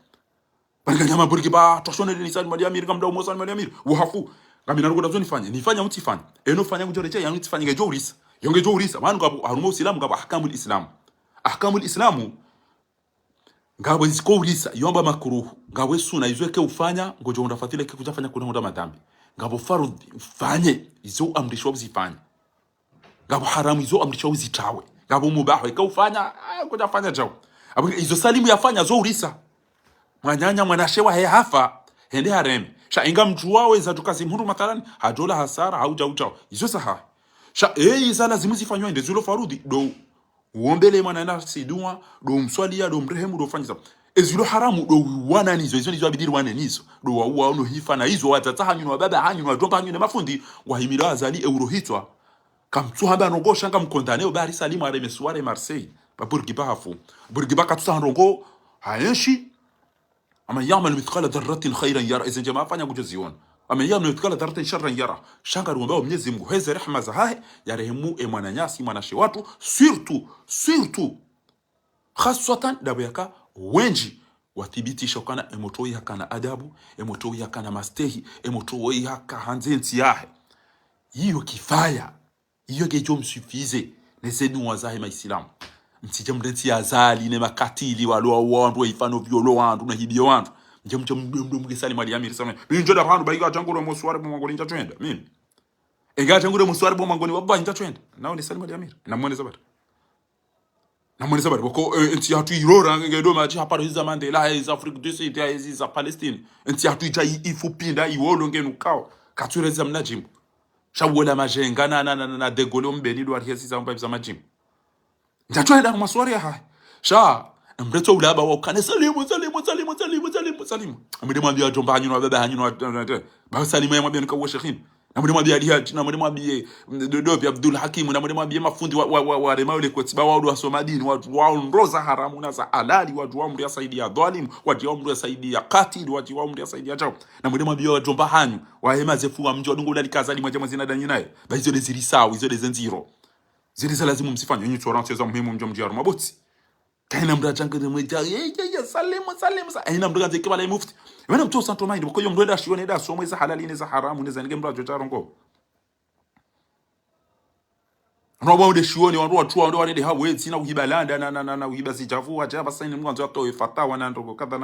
banganya ma Bourguiba toshone ni Salimani Yamiri kamda umo Salimani Yamiri wo hafu ngamina rugo dazo nifanya utifanya eno fanya ngujorecha ya utifanya ngejorisa yonge jorisa manu ngabo harumo Uislamu ngabo ahkamul islamu ngawe zikoulisa yomba makruhu ngawe suna izweke ufanya ngojo undafatile ke kujafanya kuna unda madhambi ngabo farudhi ufanye izo amrisho uzifanye ngabo haramu izo amrisho uzitawe ngabo mubahu ke ufanya kujafanya jao abuke izo salimu yafanya zo ulisa mwanyanya mwanashewa he hafa hende harem sha inga mtu wawe za tukazi mhuru mathalani hajola hasara hauja uchao izo saha sha iza lazimu zifanywa inde zulo farudhi do uombele mwana na sidua do mswalia do mrehemu do fanyisa ezilo haramu do wana nizo izo abidiri wana nizo do wa ono hifana hizo watata hanyu wa baba hanyu wa domba hanyu na mafundi wahimira azali eurohitwa kamtu haba nongosha ngamkondane bari Salimu ale mesware Marseille ba Bourguiba hafu Bourguiba katusa ndongo hayeshi ama yamal mithqala dharratin khairan yara izo jamaa fanya kujoziona ama yamal mithqala dharratin sharran yara shanga ruomba Mwenyezi Mungu heze rehema za hae ya rehemu mwana nyasi mwana watu surtout khaswatan dabuyaka wenji wathibitisha kana emotoi hakana adabu emotoi hakana mastehi emotoi haka hanzenzi yahe hiyo kifaya hiyo gejo msufize nezedu wazahe maislamu mtije mrenti azali ne makatili walo wandu ifano violo wandu na hibio wandu mje Salimani Yamiri sama binjo da handu baiga janguro mosware bomangoni ntatwenda mimi ega janguro mosware bomangoni wabba ntatwenda nao ni Salimani Yamiri namwone zabari boko enti hatu irora ngedo maji haparo hiza Mandela hiza Afrique du Sud hiza Palestine enti hatu ita ifupinda iwolo ngenu kao katureza mnajimbo shawola majenga na degolo mbeni do arhezi mpa za majimbo ntatwenda maswari ya sha mreto ulaba wa kana Salimu amede mwambia jomba hanyu na baba hanyu na ba Salimu mwambia nikawo shekhin na mwende mwambie Alihaji, na mwende mwambie Dodobi Abdul Hakim, na mwende mwambie mafundi wa rema ule kwa wao wa Somadini, watu wao ndoza haramu na za halali, watu wao mria saidi ya dhalim, watu wao mria saidi ya katil, watu wao mria saidi ya chao, na mwende mwambie wa Jomba Hanyu wa hema zefu wa mji wa Dungu dalikazali mwaje mwazina danyi naye ba hizo zili sawa, hizo zenziro zili za lazima msifanye nyinyi tuoranche za muhimu mji wa maboti kaina mrajanga de mweja ya salimu aina mrajanga ke bala mufti wana mtu santo mind ko yom ndoda shione da so mweza halali ne za haramu ne za nge mrajo charongo no de shione watu wale hawe sina uhibalanda na uhibasi javu acha basa ni mwanzo atoe fatawa na ndogo kadha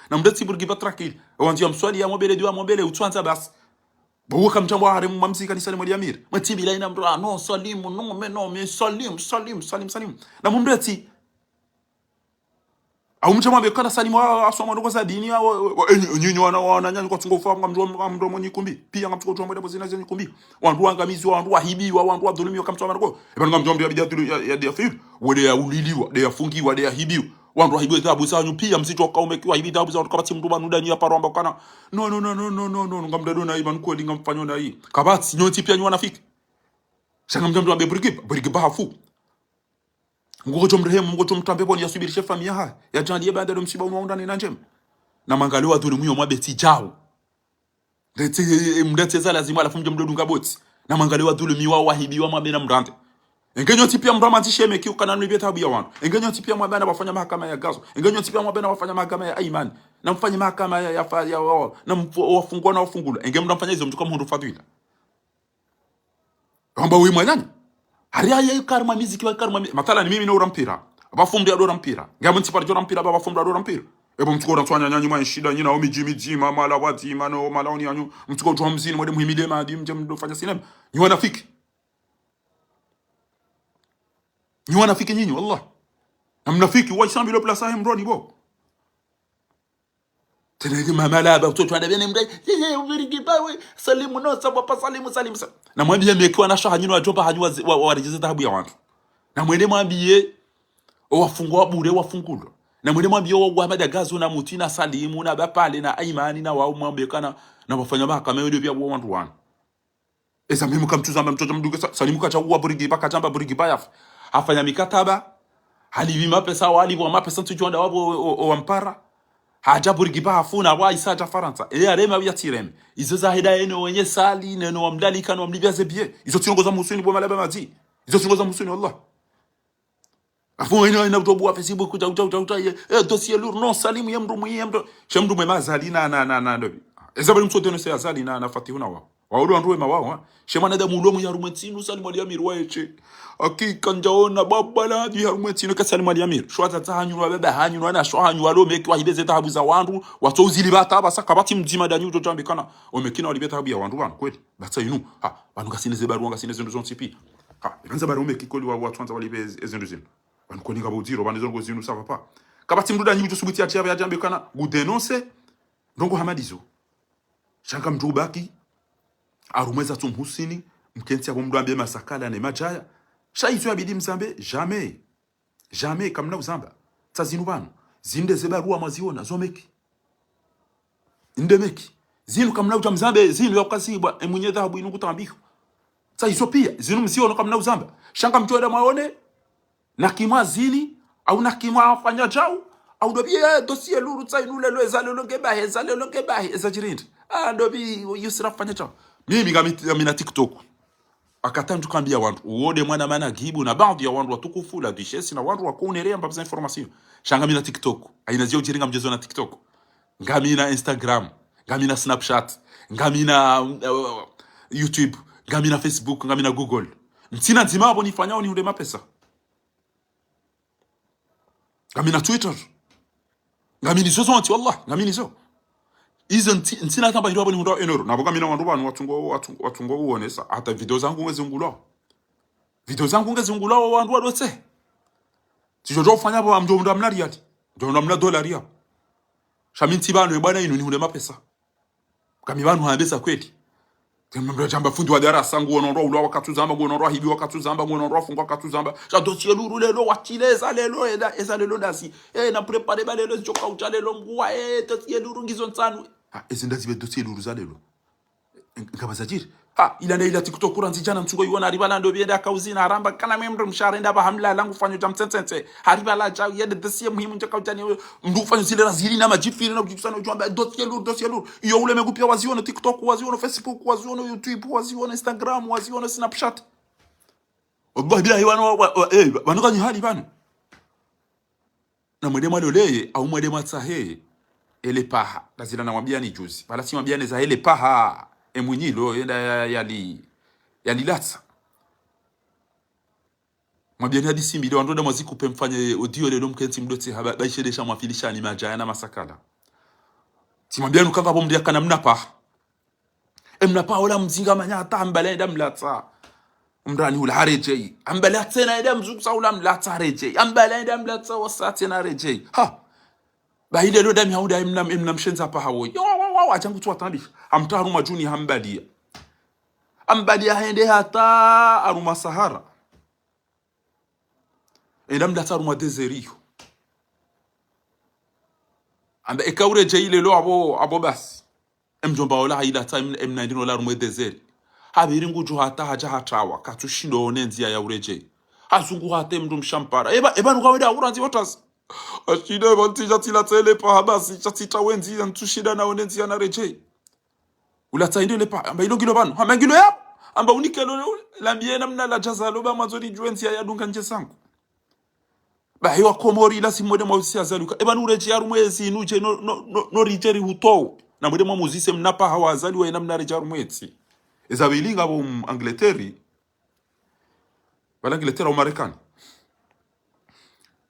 na mdetsi burgiva trakil wanzi mswali ya mobile diwa mobile utwanza bas bo kam jambo hare mamsi kanisa le Amir matibi la ina mro no salimu no me salim na mumdetsi au mtu mwambie kana salimu asoma ndoko za dini nyinyi wananyanya kwa tungo fa mdo mwenye kumbi pia ngamtuko tu mwenda bozina zenye kumbi wandu angamizi wandu ahibiwa wandu adhulumiwa kama mtu ndoko ebana ngamjombe abidi ya defib wale ya uliliwa de yafungiwa de yahibiwa wandu ahibiwa tabu sanyu pia msitoka umekiwa hibi tabu za kabati mtu banuda ni hapa romba kana no ngamdado na iban ko linga mfanyo na hii kabati nyoti pia nywana fiki shanga mjombe ambe brigiba hafu ngojo mrehemu ngojo mtambepo ni yasubirishe familia haya ya jandi baada ya msiba unaonda ni njem na mangaliwa dhulumiyo mwabeti jao mdete za lazima alafu mje mdodu ngaboti na mangaliwa dhulumiwa wahibiwa mwabena mrande engenyo tipia mramantishe meki ukananu ibeta habu ya wanu engenyo tipia mwabena wafanya mahakama ya gazo engenyo tipia mwabena wafanya mahakama ya imani na mfanye mahakama ya na wafungwa na wafungula engem mfanya hizo mtu kama hundu fadhila kwamba wewe mwanani hariya ya karma miziki wa karma mathala ni mimi na urampira abafumdi adora mpira ngamu ntipara jora mpira baba fumdi adora mpira ebo mtukora twanya nyanyi mwa shida nyina omiji mama la wati mano malaoni yanyu mtuko tu hamzini mwede muhimide maadi mje mdofanya sinema ni wanafiki nyinyi wallah na mnafiki wa isambi lo plasa hemroni bo tena mama la ba mtoto adabene mdai ubiriki bawe salimu no sababu salimu na mwambie mekiwa na shaha nyinyi wajomba hanywa warejesha dhahabu ya watu na mwende mwambie wafungwa bure wafungulo na mwende mwambie wa Ahmed Agazo na Mutina Salimu na Bapale na Aimani na wao mwambie kana na wafanya mahakama yao pia watu wana eza mimi kamtuzamba mtoto mduge Salimu kachagua burigi baka jamba burigi baya afanya mikataba halivima pesa walivyo mapesa tujonda wabo wampara haja burigi ba afuna wa isaja Faransa arema ya tireme izo za hidayeno wenye sali neno wamdali kana wamlibyaze bie izo tiongoza musuni bo malaba mazi izo tiongoza musuni wallah afu ina utobu Facebook uta dossier lourd non Salimu yamdo shamdu memazali na ndobi ezabali msote no se azali na fatihuna wa ndo ndoe mawa shemana da mulomu ya rumwetinu Salimu Amir waeche akika njaona baba la di rumwetinu ka Salimu Amir shwata tahanywa baba hanywa na shwahanywa walo meki wahibeze tahabu za wandu watozili bata basaka bati mjima da nyuto tambikana omekina walibeta tahabu ya wandu wana kweli bata inu banu kasineze baru ngasineze ndo zonsipi ibanza baru mekikoli wa watu wanza walibeze ezenduzino banu koni ngabudiro banu zongo zinu sava pa kabati mduda nyuto subuti atia ya jambikana gudenonse ndongo hamadizo shanga mtubaki arumeza tumhusini mkentia kwa mduambie masakala na majaya shaizu abidi mzambe jamais kamna uzamba tsazinu banu zinde zebarua maziona zomeki indemeki zinu kamna uzambe zinu yakasibwa emunye dhahabu inu kutambiko tsaizo pia zinu mziona kamna uzamba shanga mtoeda maone na kimwa zini au na kimwa afanya jao au dobie dossier luru tsainu lelo ezalelo ngebahe ezajirindi dobi yusra fanya jao mimi ngamina TikTok akatantu kambia wantu uode mwana mana gibu na baadhi ya wantu watukufu la duchesse na wantu wakuonerea mbaza information shanga mina TikTok aina zio jiringa mjezo na TikTok ngamina Instagram ngamina Snapchat ngamina YouTube ngamina Facebook ngamina Google ntina nzima hapo nifanyao ni ule mapesa ngamina Twitter ngamini zozo anti wallah ngamini zo izo ntina tamba hilo hapo ni hundo enoro na boka mina wandu banu watungo uonesa hata video zangu ngezungulao wandu wadotse tijojo ufanya hapo mdo mnari yati mdo mna dolari hapo shaminti banu bwana inu ni hunde mapesa kami banu haambesa kweli tembe jamba fundi wa darasa nguo noro ulo wakatuzamba nguo noro hibi wakatuzamba nguo noro fungwa wakatuzamba cha dossier luru lelo watileza lelo eza lelo dasi na prepare ba lelo joka utalelo ngwa dossier luru ngizo nsanu ezinda zibe dossier luru za lelo ngabazajiri ha ila TikTok kuranzi jana mchungo yuona haribala ndo bienda kauzina haramba kana memro msharenda ba hamla langu fanyo jam tsense haribala ja yede desie muhimu nje kautani mndu fanyo zile razili na majifiri na kujisana ujua dossier lourd iyo ule megupia waziona TikTok waziona Facebook waziona YouTube waziona Instagram waziona Snapchat wallahi bila hiwano wanoka ni hali bano na mwede maloleye au mwede matsahe ele paha lazila na mwambia ni juzi bala si mwambia neza ele paha emwinyilo yenda yali latsa mwambia ni hadisi mbili wandoda mwaziku pe mfanye audio lelo mkenzi mdote haba baishedesha mwafilisha ni majayana masakala si mwambia nukanga bo mdia kana mnapa ola mzinga manyata ambale nda mlatsa mrani ula hareje ambale tena nda mzuksa ula mlatsa hareje ambale nda mlatsa wasati na hareje ha ba ile lo dami hauda imna mshenza pa hawo yo achangu tu atandi amtaru majuni ambadia hende hata aruma sahara edam da taru madezerio amba ekawre ile lo abo bas emjomba ola haida time emna ndino la rumo desert habiri nguju hata haja hatawa katushindo onenzia ya ureje azungu hate mndu mshampara eba nukaweda uranzi wotas ashide bantija tila tele pa habasi chatita wenzi antushida na onenzia na reje ulata indele pa amba ilongilo bano hamangilo ya amba unikelo la miena mna la jazalo ba mazoni juenzia ya dunga nje sangu ba hiwa komori la simode mwausi azaluka eba nureje ya rumwezi nuje no rijeri huto na mwede mwamuzise mnapa hawa azali wa ina mna reja rumwezi ezabilinga bo Angleterre bala Angleterre au Marekani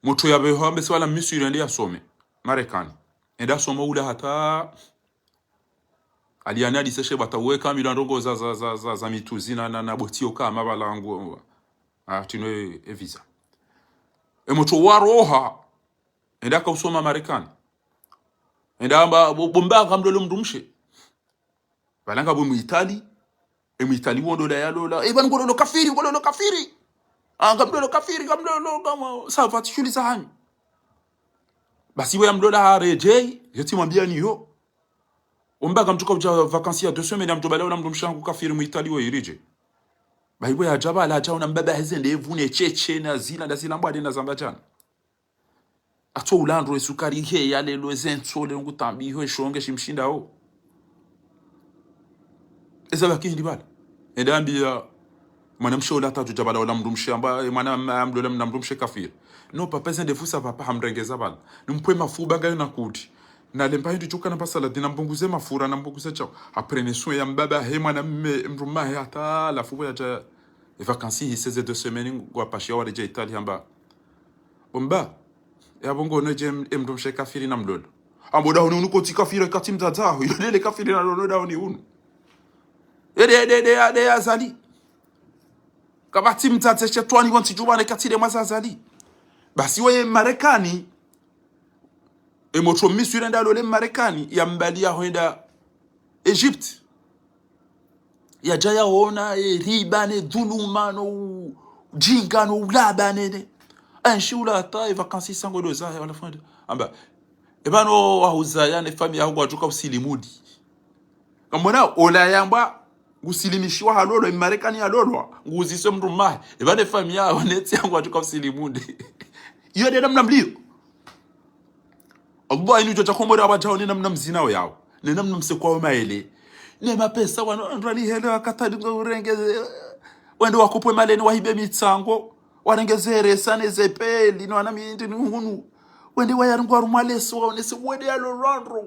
moto ya beho ambe swala misuri ndi asome Marekani enda soma ula hata aliana diseshe bataweka milandongo za mituzi na botio kama balangu tinwe visa moto waroha enda ka usoma Marekani enda amba bomba kamdolo mdumshe balanga bo mu Italy Italy wondo da yalola ban ngolo kafiri ngamdolo kafiri ngamdolo kama safa tshuli sahanyu basi we amdola hareje yeti mwambia niyo ombaga mtuka uja vacances ya 2 semaines amtobala ona mndu mshangu kafiri mu Italy we irije baibo ya jaba la jauna mbaba hezende evune cheche na zila mbade na zambajana ato ulandro esukari he yale lo zentso le ngutambi ho shonge shimshinda ho ezaba kindi bala endambia mwanamshe ola tatu jabala ola mrumshe amba mwana amdola mrumshe kafiri no papa zende fusa papa hamrengeza bala nimpwe mafuba ngayo nakudi na lemba hindi chuka na pasala dina mbunguze mafura na mbunguze chao aprene soin ya mbaba he mwana mruma he ata la fuba ya vacances ces 2 semaines ngwa pashia wa reja Italy amba bomba ya bongo no je mrumshe kafiri na mdola amboda hunu unuko tikafiri kati mtata yodele kafiri na loda huni unu de azali kabati mtate chetwani wanti jubane katile mazazali basi we Marekani emoto misure ndalo le Marekani ya mbali ya hoenda Egypt ya jaya ona ribane dhulumano jingano ulabane anshula ta vacances sango doza wala fond amba ebano wahuza yani family yangu atuka usilimudi kamona ola yamba gusilimishwa halolo Marekani halolo nguzise mndu mahe ebane family yao neti yangu atuka usilimude iyo de namna mlio Allah inu joja komora abajao ni namna mzinao yao ni namna msekwa maele ni mapesa wanrali hele akatadi ngurengeze wendo wakupwe maleni wahibe mitsango warengezere sane zepeli no anamindi hunu wende wayarungwa rumaleso waonese wende yalo randro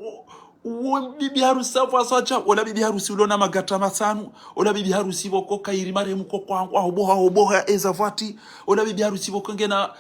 bibi harusi afasacha ola bibi harusi ulona magata masanu ola bibi harusi boko kairi maremu ko kwangu oboha ezavati ola bibi harusi boko ngena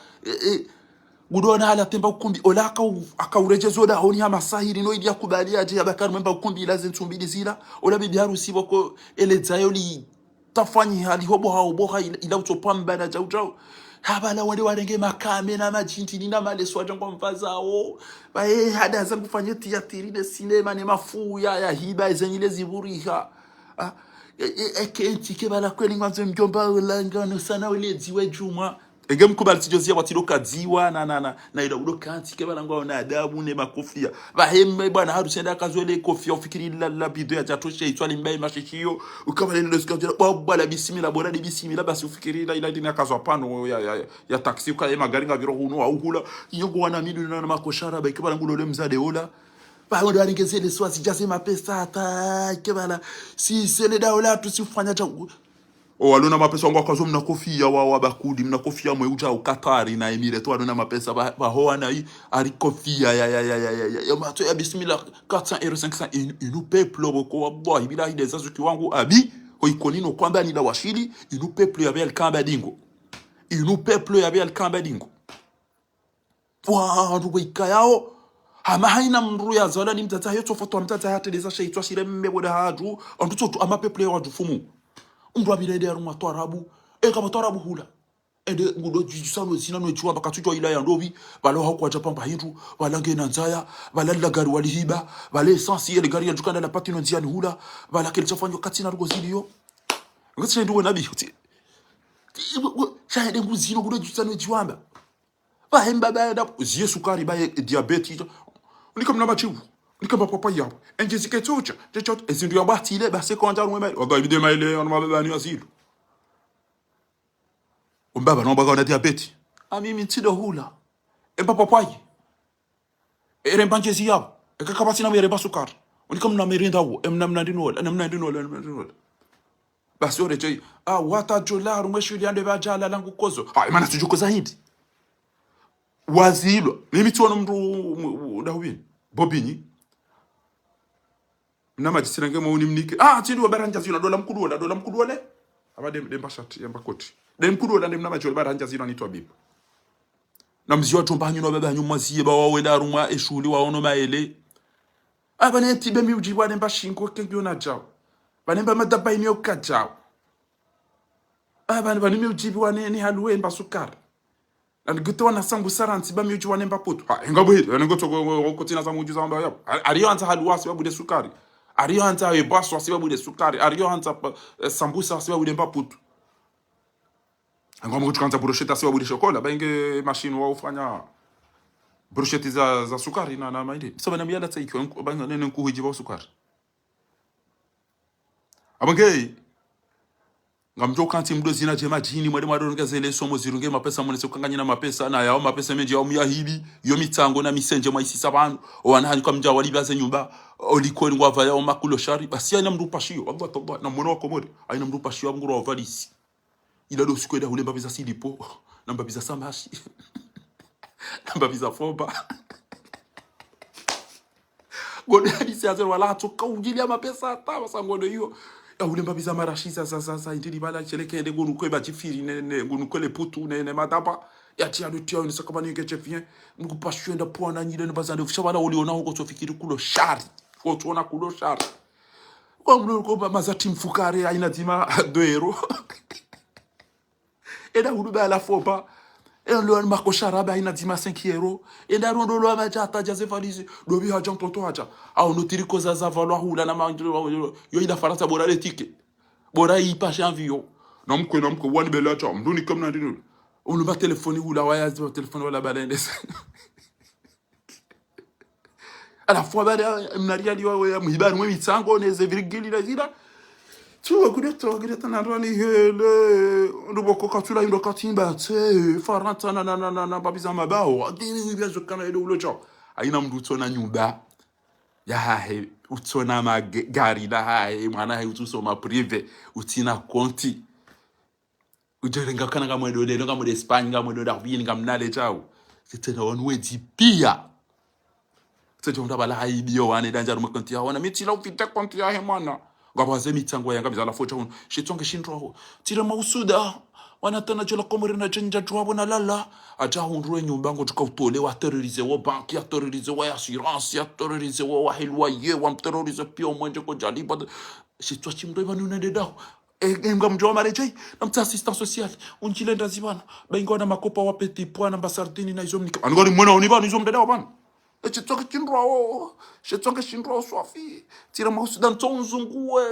gudona hala temba ukumbi ola akaurejezo da honi ama sahiri no idia kubali aje abakaru memba ukumbi ilaze ntumbili zila ola bibi harusi boko elezayoli tafanyi hali oboha ila utopamba na jaujau habala wale warenge makame na majinti na maleso ajangwa mfazao bae hada zangu fanye theater de cinema ne mafuya ya hiba zenyile ziburiha ekenti ke bala kweli ngwanzo mjomba ulangano sana wele ziwe juma ege mkubali tijozia watilo kadziwa na ila ulo kanti ke bana ngwa na adabu ne makofia bahemme bwana haru senda kazwele kofia ufikiri la bido ya tatoshe itwali mbaye mashishio ukaba lelo sikazira bala bisimila bora di bisimila basi ufikiri ila dina kazwa pano ya taxi ukaye magari ngaviro huno au hula yongo wana midu na makoshara ba ke bana ngulo le mzade ola ba ndo alingeze le swasi jase mapesa ata ke bana si sele daola tusifanya cha walona mapesa wangu akazo mna kofia wa bakudi mna kofia mweuja ukatari na Emirates walona mapesa ba hoa na hii ari kofia ya mato ya bismillah 400 € 500 inu peuple boko wallahi bilahi des azuki wangu abi oikonino kwamba ni la washili inu peuple ya bel kamba dingo inu peuple ya bel kamba dingo wa rubaika yao ama haina mru ya zola ni mtata yoto foto mtata hata des shaitwa shire mmeboda haju onduto ama peuple wa dufumu undwa bilede ya rumwa toarabu kama toarabu hula ende ngudo jisano sina no chiwa bakatujwa ila ya ndobi balo hakwa japamba hindu balange na nzaya balalla gari walihiba bale essentiel gari ya jukana la patino nziani hula bala kilichofanywa kati na rugo zilio ngati ndio nabi shahede nguzino ngudo jisano chiwamba bahemba baada zie sukari baye diabetes nikamna machivu nikamba papa yabo enjezike tucha chot ezindu ya batile base konja rumwe mai odo ibide maile on mababa ni asilo umbaba no baga na diabetes mimi ntido hula papa papai ere mbanjezi yabo ekakabasi na mere basukari nikamna merinda wo emna ndinola basi ore joy wata jola rumwe shuli ande bajala langu kozo maana tujuko zaidi wazilo mimi tuona mndu dawini bobini na majisira ngemo unimnike tindi wabaranja zina dola mkudu le abade mbashati yambakoti mkudu le ndemna majolo baranja zina nitwa bibu na mzi watu mbanyu no baba nyuma ziye ba wawela rumwa eshuli waono maele abane tibe mi ujibu ane mbashinko kengyo na jao banemba madaba inyo kajao bane mi ujibu ane ni haluwe mbasukari na ngutwa na sangu saranti ba mi ujibu ane mbapoto ngabo hito ngoto kotina za mujuza amba yabo ariyo anza haluwa sababu de sukari ariyo hanta ebaso sababu de sukari ariyo hanta sambusa sababu de mbaputu ngoma kuchukanta brochette sababu de chocolat benge machine wa ufanya brochette za sukari na maide sababu na miala tsaiko banga nene nkuhiji ba sukari abange ngamjo kanti mdozi na jema jini mwade mwadonga zele somo zirunge mapesa mwanese kukanganyina mapesa na yao mapesa menje yao muyahibi yo mitango na misenje mwaisisa bantu wanahani kwa mja walibaze nyumba olikoni ngwava yao makulo shari basi aina mndu pashio Allah tawba na mwana wako mode aina mndu pashio nguro wavalisi ila do sikweda hule mbabiza silipo na mbabiza samashi na mbabiza foba gode hadisi azer wala toka ujilia mapesa hata basangodo hiyo ule mbabiza marashisa sasa indili bala chelekende ngunu kweba chifiri ne ngunu kwele putu ne madaba ya tia lutia ni sakaba ni geche vient nguku pashwenda pwana nyile ne bazande ufishabala uliona huko tofikiri kulo shari ko tuona kulo shari kwa mlo ko mazati mfukare aina tima 2 euro eda huluba la foba lo makoshara ba ina tima 5 euro eda rondo lo amajata jaze valise dobi haja mtoto haja au notiriko za valwa hula na manjiro yo ida faransa bora le ticket bora ipa janvio na mko wani bela cha mduni kama ndino unu ba telefoni hula waya za telefoni wala balende ala fois bale mnaria liwa mhibani mwe mitsango neze virgili la zira tu gudeta na rani hele nduboko katula ndo katimba tse faranta na babiza mabao adini byazo kana ile ulocha aina mdu na nyumba ya hahe utona magari la hahe mwana hahe utusoma prive utina konti ujerenga kana kama ndo kama de Spain kama ndo Darwin kama nale chao c'était onwe pia c'est jonda bala haibio wane danja rumo konti ya wana mitila ufita konti ya he mwana ngabaze mitsango yanga bizala focha uno shitsonge shindro tira mausuda wanatana jola komore na chenja jwabo na lala aja hundruwe nyumbango tukautole wa terrorize wa banki ya terrorize wa assurance ya terrorize wa hilwaye wa terrorize pio mwenje ko jaliba shitswa chimdo banu na dedao ngamjo mareje na mta assistant social unjilenda zibana baingo na makopa wa petit pois na basardini na izomnika angoni mwana unibana izomdedao bana chitsonge chindro swafi tira mausuda ntonzunguwe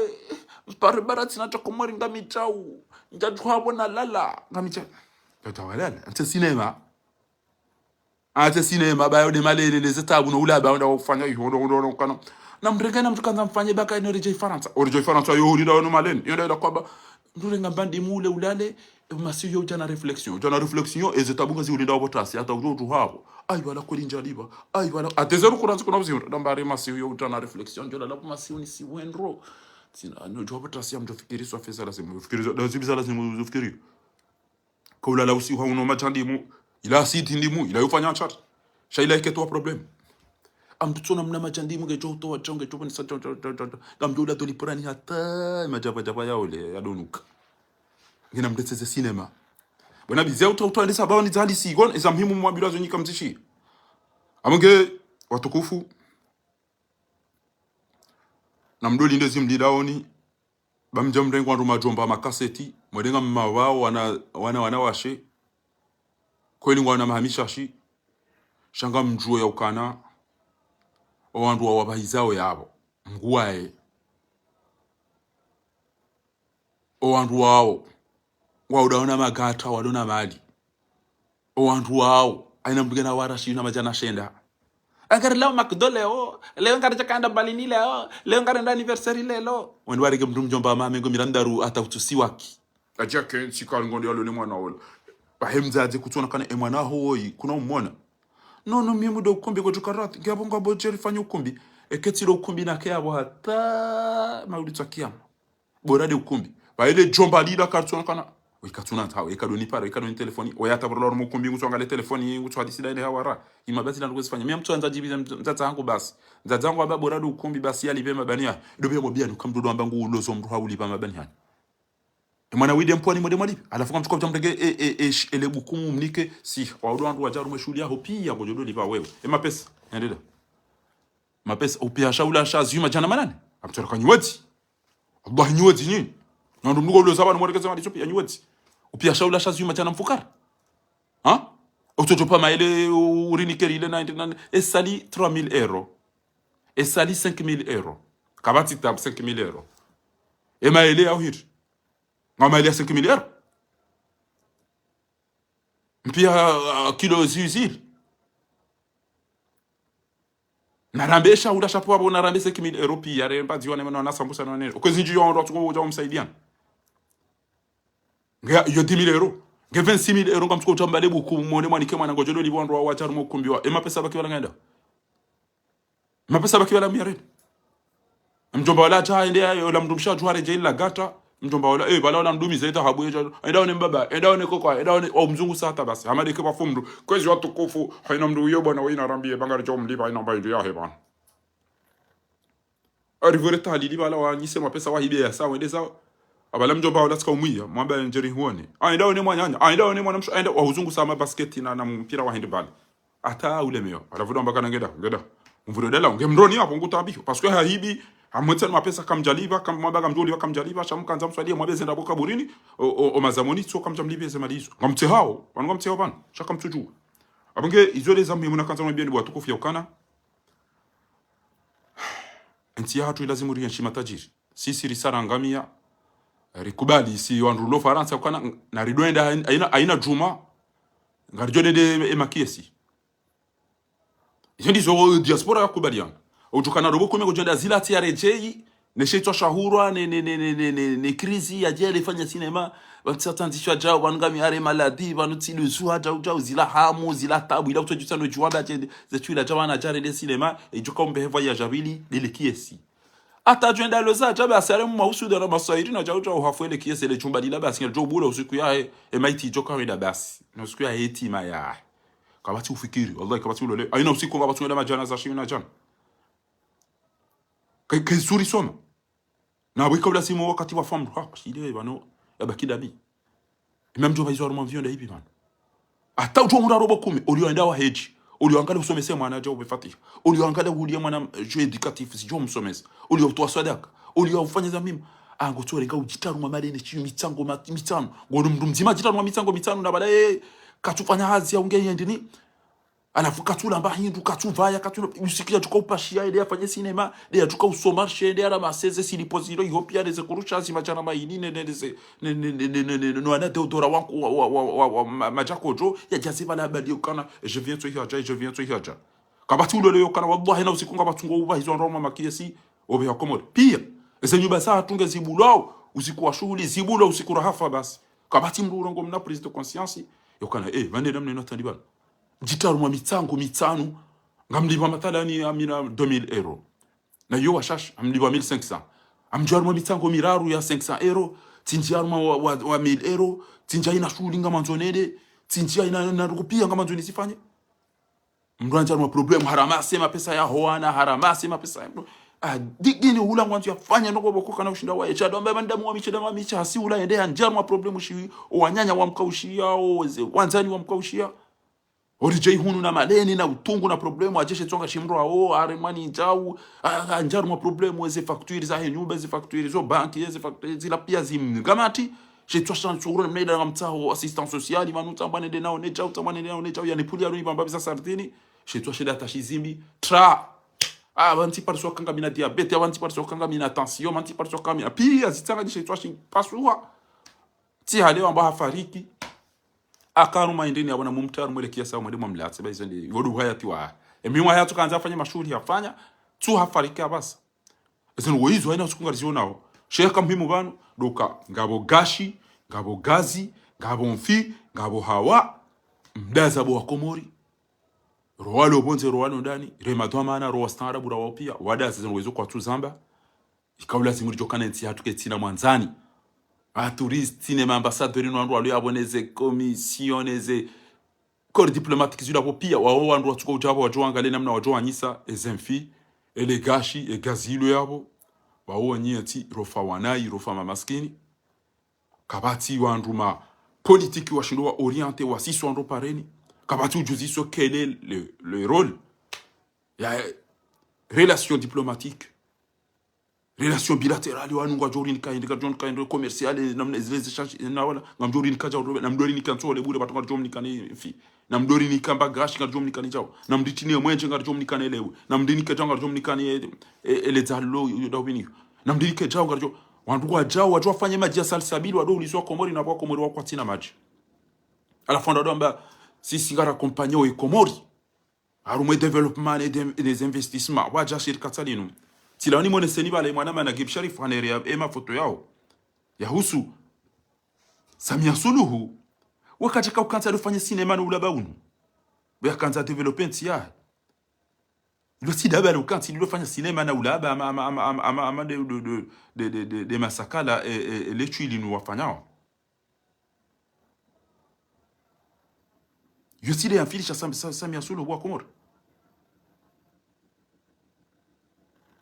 barabara tina chakomori ngamichau njajwabo na lala ngamicha Tawalala ante sinema bayo de malele les zitabu no ula ba onda kufanya hiyo kana na mrengana mtu kanza mfanye baka ino rejei Faransa orejei Faransa yo huri da no malene yo da kwamba ndurenga bandi mule ulale masi yo jana reflexion et zitabu ngazi uli da botasi hata ujotu hapo ai wala kulinja liba ai wala atezeru kuranza kuna mzima ndambare masi yo jana reflexion jola la masi ni si wenro sina no jobo tasi am dofikiri so afisa la simu fikiri da zibiza la simu fikiri kaula la usi hauno machandimu ila siti ndimu ila yufanya chat shaila iketo problem amtutona mna machandimu gejo to wachonge chopo ni sacho gamjula to liporani hata majapa ya ole yadonuka ngina mdetseze cinema bona bize uto ndisa bawo ni zali sigon eza muhimu mwabilazo nyika mzishi amonge watukufu na mdoli ndezi mlidaoni bamja mrengo ndo majomba makaseti mwedenga mawao wana washe kweli ngwana mahamisha shi shanga mjuo ya ukana owandu wa wabahizao yabo mguae owandu wao waudaona magata wadona mali owandu wao aina mbigana warashi na majana shenda agar leo makdole leo ngara chakanda balini leo ngara nda anniversary lelo wani warige mdum jomba mamengo mirandaru ata utusiwaki ajia ken sikali ngondi alo ni mwana ola bahemza aje kutona kana emwana hoyi kuna umona no miemu do ukumbi ko tukarati ngabo ngabo jeri fanya ukumbi eketiro ukumbi na kaya hata maulitwa kiyama borade ukumbi ba ile jomba lida kartona kana wikatuna tawe ikadoni para ikadoni telefoni oyata borolo mu ukumbi ngusongale telefoni ngutwa disida ile hawara imabati na ngozifanya mimi mtu anza jibiza mtata wangu basi mtata wangu aba borade ukumbi basi yali vema bania dobe ngo bianu kamdodo amba ngu ulozo mru hauli pa mabania mwana wide mponi mode mwalipi alafu kama tukao mtege ele bukumu mnike si waudwandu wajaru mshuli yao pia ngojodo lipa wewe mapesa ndeda mapesa upia shaula shazuma jana manane amtora kanyuwati Allah nyuwati nini nando mnugo ulo sabana mwelekeza mali chopi nyuwati upia shaula shazuma jana mfukara ha ototopa maile urinikeri ile 99 esali 3000 euros esali 5000 euros kabati tab 5000 euros maile au hir ngama ile 5 milliards mpia kilo zizil narambesha ula chapo abo narambe 5 000 euros pia remba dione mena na sambusa na nene okozinji yo ndo tuko uja umsaidiana nga yo 10000 euros nga 26000 euros ngam tuko tambale buku mone mwanike mwana ngojolo libondwa wa charu mokumbiwa mapesa bakiwala ngenda mapesa bakiwala miarede mjomba wala cha ende yo mdumsha tuare jaila gata mjomba wala bala wala mdumi zaita habu yejo endaone mbaba endaone koko endaone o mzungu sata basi hamadi ke bafumdu kwezi watu kufu haina mdu yo bwana wina rambie bangara jo mliba ina mbayo ya heba arivore tali li bala wa nyise mapesa wa hibe ya sawa ndeza abala mjomba wala tsika umwiya mwamba njeri huone endaone mwanyanya endaone mwana msho enda wa uzungu sama basketi na mpira wa handball ata ule meyo alavudo mbaka ngeda mvudo dela ngemroni hapo ngutabiko parce que hahibi amwetsa mapesa kamjaliva kamwaba kamjoli kamjaliva chamkanza mswalia mwabeze ndabo kaburini o mazamoni tso kamjamlibeze malizo ngamtse hao wangamtse hao bana shaka mtuju abonge izole zambi muna kanza mbieni bwa tukufu yakana ntia hatu lazima rianshima tajiri sisi risarangamia rikubali si wanrulo Faransa yakana na ridwenda aina juma ngarjode de makiesi ndizo diaspora yakubaliana utukana robo kome kujenda zila tiarejei neshetwa shahurwa ne krizi ya jele fanya sinema watsatanzishwa jao bangami are maladi banutsilu zuwa jao zila hamu zila tabu ila utojuta no juwaba zetuila jabana jare de sinema ejuka mbeheva ya jabili lele kiesi ata jenda loza jabe asare mu mausuda na masairi na jao hafwele kiesi le chumba dila basi njo bula usiku ya maiti joka wenda basi no usiku ya hetima ya kabati ufikiri wallahi kabati ulole aina usiku kabati ngada majana za shina jana kai suri soma na wikabla simu wakati wa famu ile bano yabakida bi même jo baizwa mo vion de hivi bano ata uto mura robo 10 ulioenda wa heji ulioangalia usomese mwana jo befati ulioangalia ulia mwana jo educatif si jo msomese uliotoa sadaka uliofanya za mimi ango tore nga ujitaruma madene chi mitsango mitano ngono mndu mzima jitaruma mitsango mitano na baadaye katufanya hazi ya ungeye ndini alafu katula mbahindu katuvaya katula usikia tukaupashia ile afanye sinema ile tukausomarshe ile ara maseze silipoziro ihopia deze kurusha zimachana mainine neze no ana deodora wangu wa majakojo ya jaziba la bali ukana je viens to hiaja kabati ule leo kana wallahi na usikunga batungo uba hizo roma makiesi obe yakomod pia ezenyuba saa tunge zibulao usikuwa shughuli zibula usikura hafa basi kabati mrurongo mna prise de conscience yokana vande namne notandibana jitarumwa mitano ngamliba mathalani amina 2000 euro na yo washash amliba 1500 amjarumwa mitango miraru ya 500 euro tinjarumwa wa 1000 euro tinja ina shuli ngamanzonede tinja ina rupia ngamanzoni sifanye mranja problem haramase mapesa ya hoana haramase mapesa digini hula ngwanzu yafanya noko bokoka na ushinda wae chado mbaba ndamu wa micha hasi ula ende anjarumwa problem shi wanyanya wa mkaushia wanzani wa mkaushia Orijei hunu na maleni na utungu na problemu ajeshe tonga shimro aremani njau anjaru ma problemu eze facture za henyumba eze facture zo banki eze facture zila pia zimgamati je twa chan tsuru mneda na mtaho assistance sociale manu tambane de nao ne jau tambane de nao ne jau yani puli aruni bamba bisa sartini je twa sheda tashizimbi tra avanti parso kanga mina diabete avanti parso kanga mina tension avanti parso kanga mina pia zitanga je twa shin pasua ti hale wamba hafariki akaru maindeni abona mumtaru mwelekea sawa mwalimu mlatse baizo ndi yodu hayati wa emiwa hayatu kanza afanya mashuri yafanya tu hafarika basa ezen woizo haina usukungarizio nao sheka mhimu banu doka ngabo gashi ngabo gazi ngabo mfi ngabo hawa mdaza bo wakomori roalo bonze roalo ndani remadwa mana ro stara bura wapia wada ezen woizo kwa tuzamba ikaula zimuri jokana nti hatuke tina mwanzani touriste ne ambassadeur no ando ali aboneze commission eze corps diplomatique zula popia wa ando tuko ujabo wajwanga le namna wajwanyisa ezemfi ele gashi e gazilo yabo wa nyeti rofa wanai rofa mamaskini kabati wanduma politique wa shindo wa orienté wa siso ando pareni kabati ujuzi so quel est le rôle ya relation diplomatique relation bilatérale wa nungwa jori nikaindika John kind commercial namna les échanges na wala ngamjori nikaja namdori nikansole bure batonga jom nikani fi namdori nikamba gashi nga jom nikani jao namditini mwenje nga jom nikani lewe namdini ka janga jom nikani ele zalo yodawini namdini ka jao nga wandu wa jao wajua fanye maji ya salsabili wado uliswa komori na kwa komori wa kwa tina maji ala fonda domba sisi ngara compagnon e komori arume développement et des investissements waja shirika talinu Tilani mwene seni bale mwana mana gibshari fanere ya ema foto yao ya husu Samia Suluhu wakati ka ukanza dofanya sinema na ulaba unu bya kanza developer ntia lo si dabale ukanza dofanya sinema na ulaba ama de masakala lechu ilinu wafanyao yosile ya filisha Samia Suluhu wa Komoro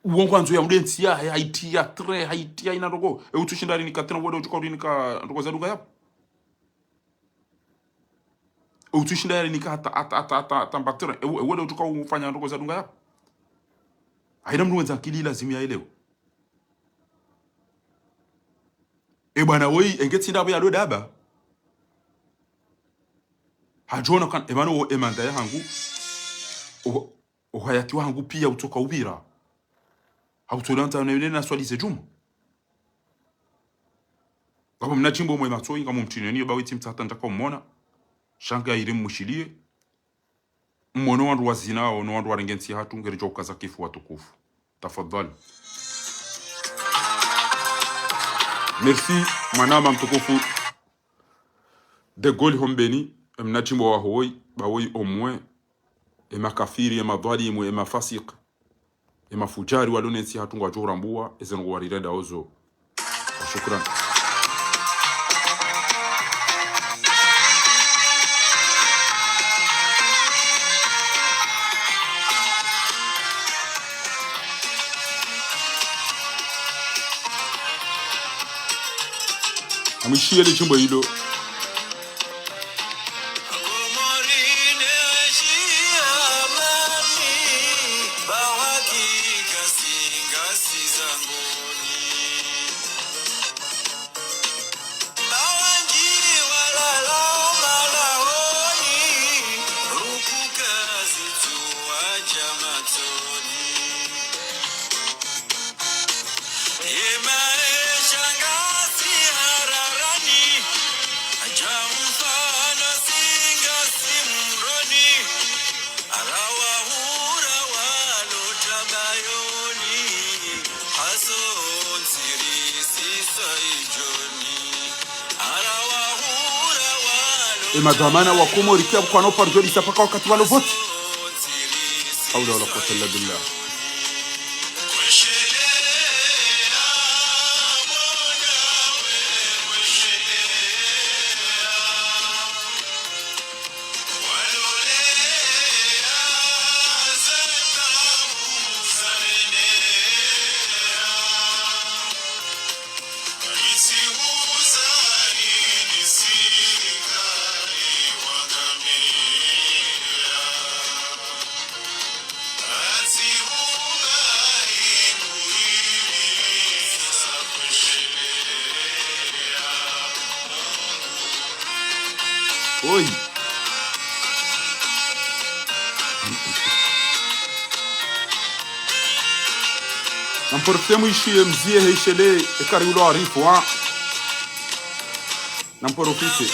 uongwanzo ya mdensi ya Haiti ya tre Haiti ya inarogo utushindari nikatena wode utukori nika rogo za lugha yapo utushindari nika hata mbaktera wode utukao ufanya rogo za lugha yapo haina mwenza akili lazima ya elewa bwana woi engeti ndabo ya dodaba hajona kan emano emanda ya hangu hayati wangu pia utoka ubira hautolanta na swali zejumu kama mnachimbo mwe matoi kama mtineni bawiti mtata ndaka mmona shanga iri mushilie mmono wandu wazina ono wandu warengensi hatu ngerejo kaza kifu watukufu tafadhali merci manama mtukufu de Gaulle hombeni mnachimbo wa hoi bawoi omwe makafiri madhalimu mafasiq mafujari walonensi hatu ngwa mbua ezengo warirenda ozo shukran amishie le chimbo hilo e madhamana wa Komori kia kwa no par joli sapaka wakati walo vote hawla wala quwwata illa billah. Oi. Namportemo ishie mzie heishele ekari ulo arifu wa. Namporofite.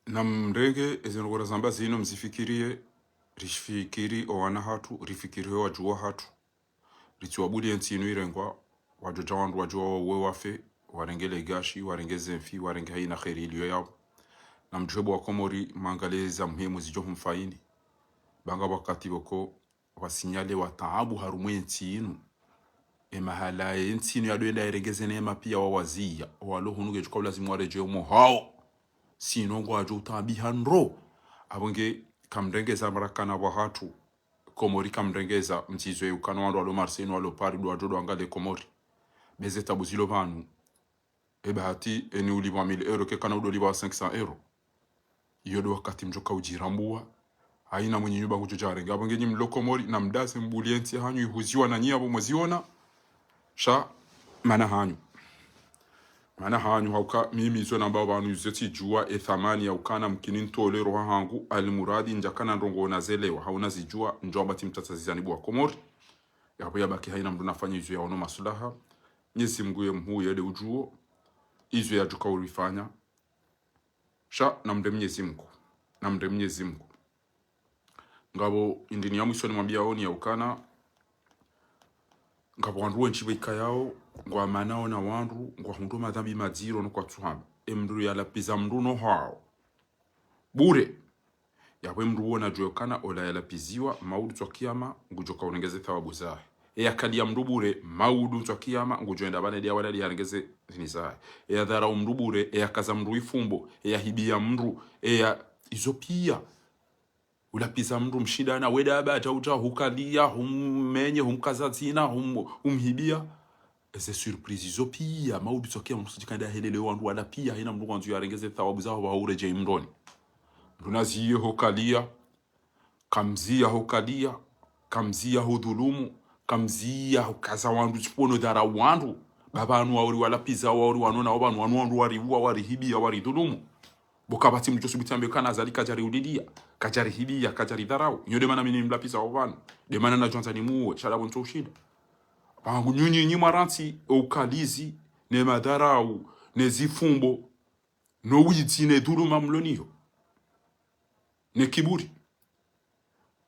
Na mrege ezinogora zamba zino mzifikirie rifikiri owana hatu rifikirie wajua hatu rituabuli ensinu irengwa wajoja wandu wajua wawe wafe warengele gashi warengeze mfi warenge haina kheri iliyo yao na mjwebu wa Komori mangaleza muhimu zijo mfaini banga wakati wako wasinyale wa taabu harumwe nsinu mahala nsino ya doenda erengeze neema pia wawazia walo hunuge chukwa lazima wareje umo hao sino ngwa jo tabihanro abonge kamrengeza marakana wa hatu Komori kamrengeza mtizwe ukano walo alo Marseille walo Paris do ajodo angale Komori beze tabuzilo banu bahati eni uliwa 1000 euro ke kana udoliwa 500 euro yodo wakati mjoka ujirambua haina mwenye nyumba kujoja ngabo ngenyi mlokomori na mdase mbulienti hanyu ihuziwa na nyia abo mweziona sha mana hanyu hauka mimi zo namba abantu yuzeti jua ethamani ya ukana mkini ntolero hangu alimuradi njakana ndongo nazelewa hauna zijua njomba timtatazizani bwa Komori yabo yabaki haina mdu nafanya izo ya ono maslaha nyezi mguye mhu yele ujuo izo ya juka ulifanya sha namde Mwenyezi Mungu ngabo indini ya mwisho ni mwambia oni ya ukana ngabo wandu wenchibe ikayao ngwa manao na wandu ngwa hundu madhambi maziro no kwa tuhamba emru ya lapiza mru no hao bure yawe mru wona jokana ola ya lapiziwa maudu twa kiyama ngujoka unengeze thawabu zahe ya kalia mru bure maudu twa kiyama ngujoenda bana dia wala dia ngeze zinizahe ya dhara mru bure ya kaza mru ifumbo ya hibia mru ya izopia ulapiza mru mshida na weda abata uta hukalia hummenye humkazazina humhibia eze surprise izopia maudu tsokia msujikanda helele wandu wala pia hina mru wanzu yarengeze thawabu zao waureje imroni ndunaziye hukalia kamzia hukalia kamzia hudhulumu kamzia hukaza wandu chipono dara wandu babanu wauri wala piza wauri wanona wandu wariwa warihibia waridhulumu bokabati mjosu bitambe kana zali kajari udidia kajari hibia kajari dharau nyode mana mini mlapisa wavanu de mana na jonza ni muwe chala bonto ushida bangu nyunyi maranti ukalizi ne madharau ne zifumbo no witi ne dhuluma mloniyo ne kiburi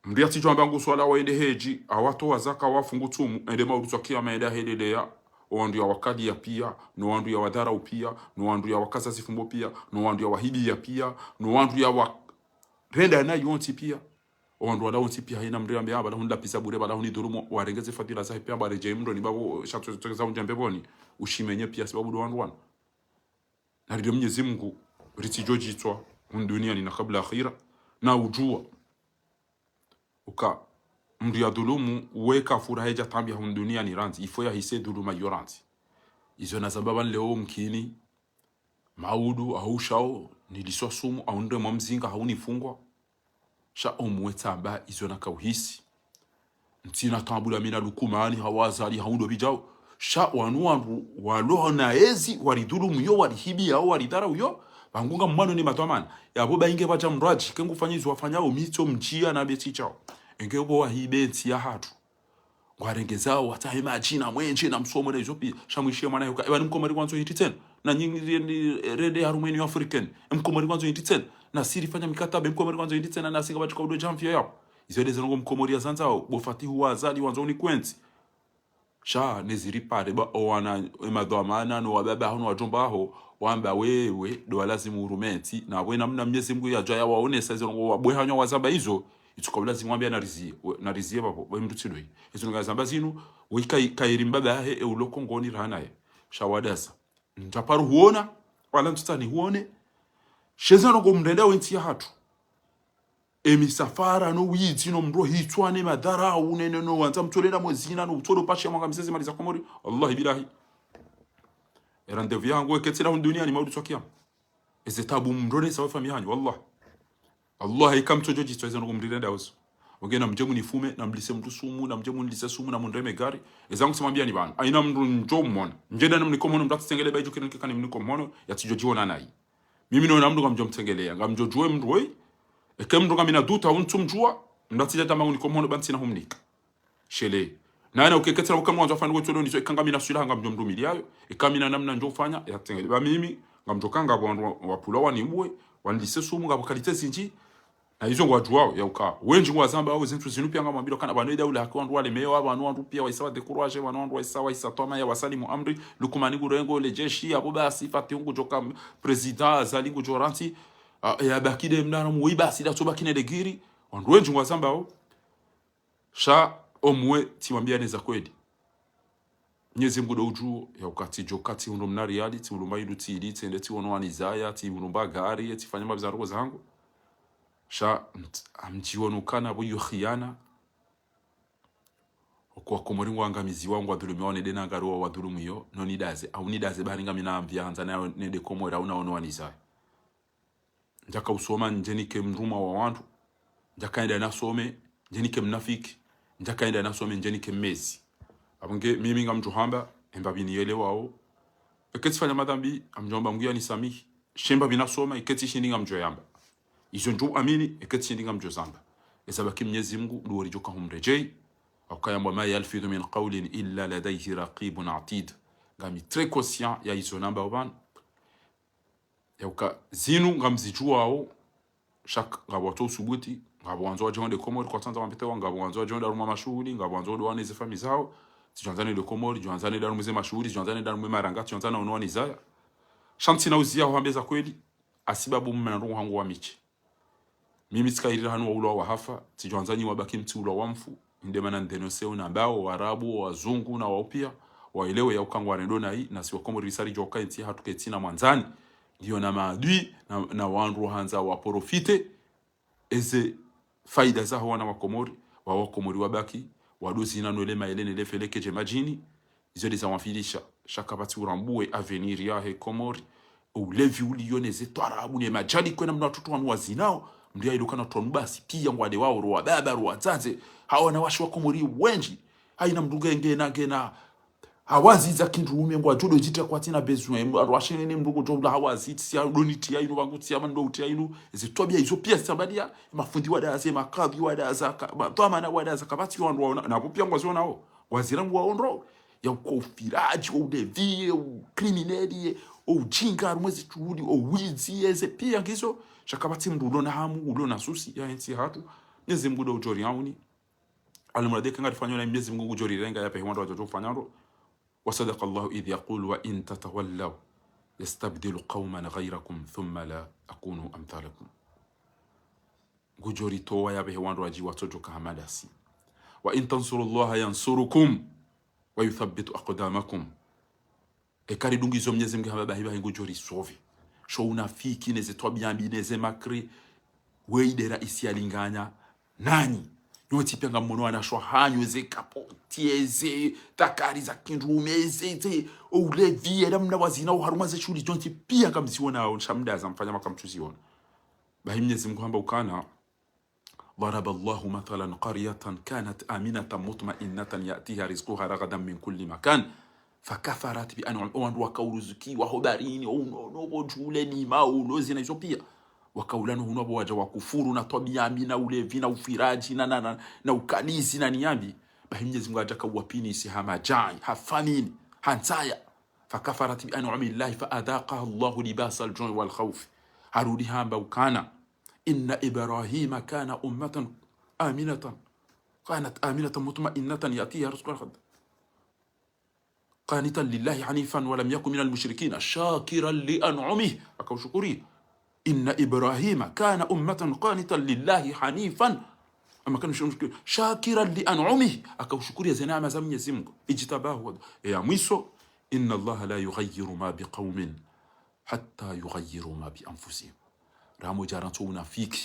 mriati jomba bangu swala waende heji awato wazaka wafungu tumu ende maudu kiyama enda helelea wandu ya wakadi ya pia no wandu ya wadharau pia no wandu ya wakaza zifumbo pia no wandu ya wahibi ya pia no wandu ya renda na yonti pia wandu wala onti pia haina mriambe aba la hunda pisa bure bala huni dhurumu warengeze fadila za pia bare jemro ni babo shatu tokeza unjambe boni ushimenye pia sababu do wandu wana na ndio Mwenyezi Mungu ritijoji twa dunia ni na kabla akhira na ujua uka mdu ya dhulumu weka furaheja tambia dunia ni ranzi ifo ya hise dhuluma yoranzi izo na sababa leo mkini maudu au shao niliswa sumu au ndo mzinga haunifungwa sha omweta amba izo na kauhisi ntina tambula mina lukumani hawazali haundo bijao sha wandu walo na ezi waridhulumu yo warihibi au waridhara uyo bangunga mmano ni matomana yabo bainge bacha mraji kengu fanyizo wafanyao mito mjia na beti chao engebo wahibeti ya hatu warengezao watahema jina mwenje na msomo na izopi shamwishia mwana yuka ewa mkomari kwanzo hiti ten na nyingi rede harumeni african mkomari kwanzo hiti ten na siri fanya mikataba mkomari kwanzo hiti ten na singa bachuka udo jamfia yao izode zenongo mkomori ya zanzao bofati huwa azali wanzo ni kwenzi sha neziri pare ba owana emadhamana no wababa hono wajomba ho wamba wewe do lazimu urumenti na we namna Mwenyezi Mungu yaja ya waone saizo ngo wabwe hanyo wazamba hizo itukabula zimwambia narizie babo bemrutilo izo nga zamba zinu kayirimba bahe euloko ngoni ranaye shawadasa ntaparu huona wala ntutani huone shezano ngo mndenda wenti ya hatu emisafara no wizi no mro hitwane madhara unene no wanza mtolera mwezina no utolo pasha mwanga misezi maliza Komori wallahi bilahi erande yangu eketira dunia ni maudu twakia ezetabu mrone sawa famihanyu wallahi Allah ikamtojoji tweza no kumdirenda uso ogena mjemu nifume na mlise mtu sumu na mjemu nilise sumu na mundeme gari ezangu simwambia ni bana aina mndu njomona njenda namni komono mtatengele baijo kinekani mniko mono yatijojiona nayi mimi no namndu ngamjomtengelea ngamjojwe mndwe ekemndu ngamina duta untumjua mdatija tama uniko mono bantina humnika shele nana ukeketera ukamwanza fanu wetu ndo ikangamina sula ngamjomdu miliayo ekamina namna njofanya yatengele ba mimi ngamjokanga bwandu wapulawa ni mwe wanlise sumu ngabo kalite zinji na hizo ngwajwao ya uka wenji ngwazamba au zintu zinupya ngama mbilo kana banoida ule hakandu wale meyo abantu pia waisawa de courage abantu waisawa isatoma ya wasalimu amri lukumani gurengo le jeshi abo basi fati ungu joka president azalingu joranti ya bakide mnano muiba sida toba kine de giri wandu wenji ngwazamba au sha omwe timwambia neza kweli Mwenyezi Mungu do uju ya ukati jokati undo mna reality ulumba idu tili tende ti ono anizaya ti ulumba gari ti fanya mabizaro zangu sha amjiwono kana buyo khiana kwa komori ngamizi wangu wadhulumiwa ne dena garuwa wadhulumiyo no nidaze au nidaze baringa mina amvyanza na ne de komora una ono anizaya njaka usoma njeni ke mruma wa wantu njaka enda nasome njeni ke mnafiki njaka enda nasome njeni ke mezi abunge mimi ngamjuhamba emba binielewao eketi fanya madhambi amjomba mungu anisamihi shemba binasoma eketi shindinga mjoyamba izo njo amini eketi shindinga mjozamba esabaki Mwenyezi Mungu ndo alijoka humrejei akayamba ma yalfidu min qawlin illa ladayhi raqibun atid ngami très conscient ya izo namba oban yauka zinu ngamzijuao shak ngabwato subuti ngabwanzo wajonde komori kwa tanza wampete ngabwanzo wajonde aruma mashuhuli ngabwanzo ndo wane zifami zao tijanzane le komori tijanzane daru mzee mashuhuli tijanzane daru mwe maranga tijanzane ono anizaya shanti na uzia huambeza kweli asibabu mmenangu hangu wa michi mimi tikairira hanu wa ulo wa hafa tijanzani wabaki mti ulo wa mfu ndemana ndenoseo na ambao warabu wazungu na waupia waelewe ya ukangu wa rendona hii na siwa komori risari joka inti hatuketi na mwanzani ndio na maadui na wandu hanza waporofite eze faida za wana wakomori wabaki wadozi na nole maelene lefeleke je majini izo les awafilisha shaka bati urambue avenir ya he komori ulevi ulioneze twarabu ne majali kwena mna watoto wanu wazinao ndio ilokana tonbasi pia ngwade wao ro baba ro wazaze hawa na washi wa komori wenji haina mdugenge na gena hawazi za kindume ngwa jodo jita kwa tina bezu arwashene ne mdugo jodo hawazi tia doniti ya ino wangu tia mando utia ino ezitobia izo pia sabadia mafundi wada ze makabi wada zaka toma na wada zaka bati wandu na popia ngwa zonao wazirangu waonro ya ukofiraji au devi au crimineli au jinga mwezi tuudi au wizi eze pia ngizo shakabati mdudo na hamu ulo na susi ya nti hatu Mwenyezi Mungu do jori yauni alimrade kanga rifanywa na Mwenyezi Mungu jori renga ya pehi wandu wajojo fanyaro وصدق الله إذ يقول وإن تتولوا يستبدل قوما غيركم ثم لا أكونوا أمثالكم جوري توا يا به وان راجي واتوجك همداسي وإن تنصروا الله ينصركم ويثبت أقدامكم ekari dungi zo Mwenyezi Mungu haba bahiba ngujori sovi sho unafiki neze twabyambi neze makri weidera isi alinganya nani nyoti pia ngamono anashwa hanyo ze kapotieze takari za kindumeze ze ulevi era mna wazina uharuma ze shuli nyoti pia ngamziona shamda za mfanya makamtuziona bahi Mwenyezi Mungu hamba ukana ضرب الله مثلا قرية كانت آمنة مطمئنة يأتيها رزقها رغدا من كل مكان فكفرت بأنعم وكورزكي وهبارين ونوجولني ما ولوزنا يزوبيا wakaulano huno waja wakufuru na tobiambi na ulevi na ufiraji na ukalizi na niambi bahi Mwenyezi Mungu ataka uwapini si hamajai hafamini hansaya fakafarat bi an'ami Allah fa adaqaha Allah libasa al-ju'i wal khawf harudi hamba ukana inna ibrahima kana ummatan aminatan kanat aminatan mutma'innatan yatiha rizqan qanitan lillahi hanifan wa lam yakun minal mushrikeen shakiran li an'amihi akawshukuri إن إبراهيم كان أمة قانتا لله حنيفا أما كان شاكرا لأنعمه أكو شكر يا زنامة زمن يزمك اجتباه يا ميسو إن الله لا يغير ما بقوم حتى يغيروا ما بأنفسهم رامو جارانتونا فيك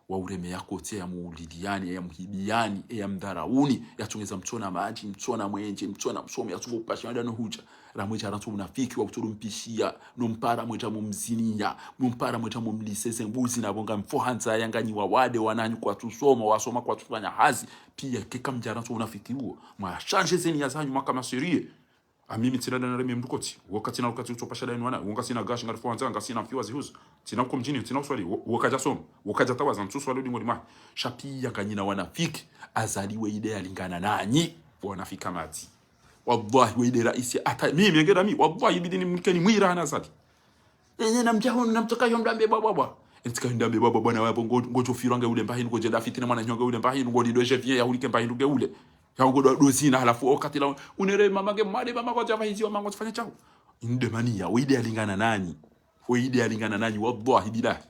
waureme yako tia muulidiani ya muhibiani ya mdarauni ya tungeza mtona maji mtona mwenje mtona msomi ya tuvo kupashana no huja ramweja rantu unafiki wa kuturumpishia numpara mweja mumzinia numpara mweja mumlisese mbuzi na bonga mfohanza yanganyi wa wade wananyu kwa tusoma wasoma kwa tufanya hazi pia keka mjarantu unafiki huo mwa change zeni ya zanyu maka maserie amimi tinada na remi mdukoti wakati na wakati utopasha dai wana wakati na gashi ngarifo wanza ngasi na mfiwa zihuzo tina uko mjini tina uswali wakaja somo wakaja tawaza mtuswali ngoli ma shapi yakanyina wanafiki azaliwe ide alingana nanyi wanafika mati wallahi weide raisi ata mimi ngeda mimi wallahi bidini mkeni mwira na zati yenye namjaho namtoka yomdambe baba entika ndambe baba bwana wapo ngojo firanga ule mbahi ngoje dafiti na mwana nyonga ule mbahi ngodi do chef ya ulike mbahi nduge ule ya ngodo dozina halafu wakati la unere mamage made mama kwa java hizi mama kufanya chao indemani ya weide alingana nani weide alingana nani wallahi billahi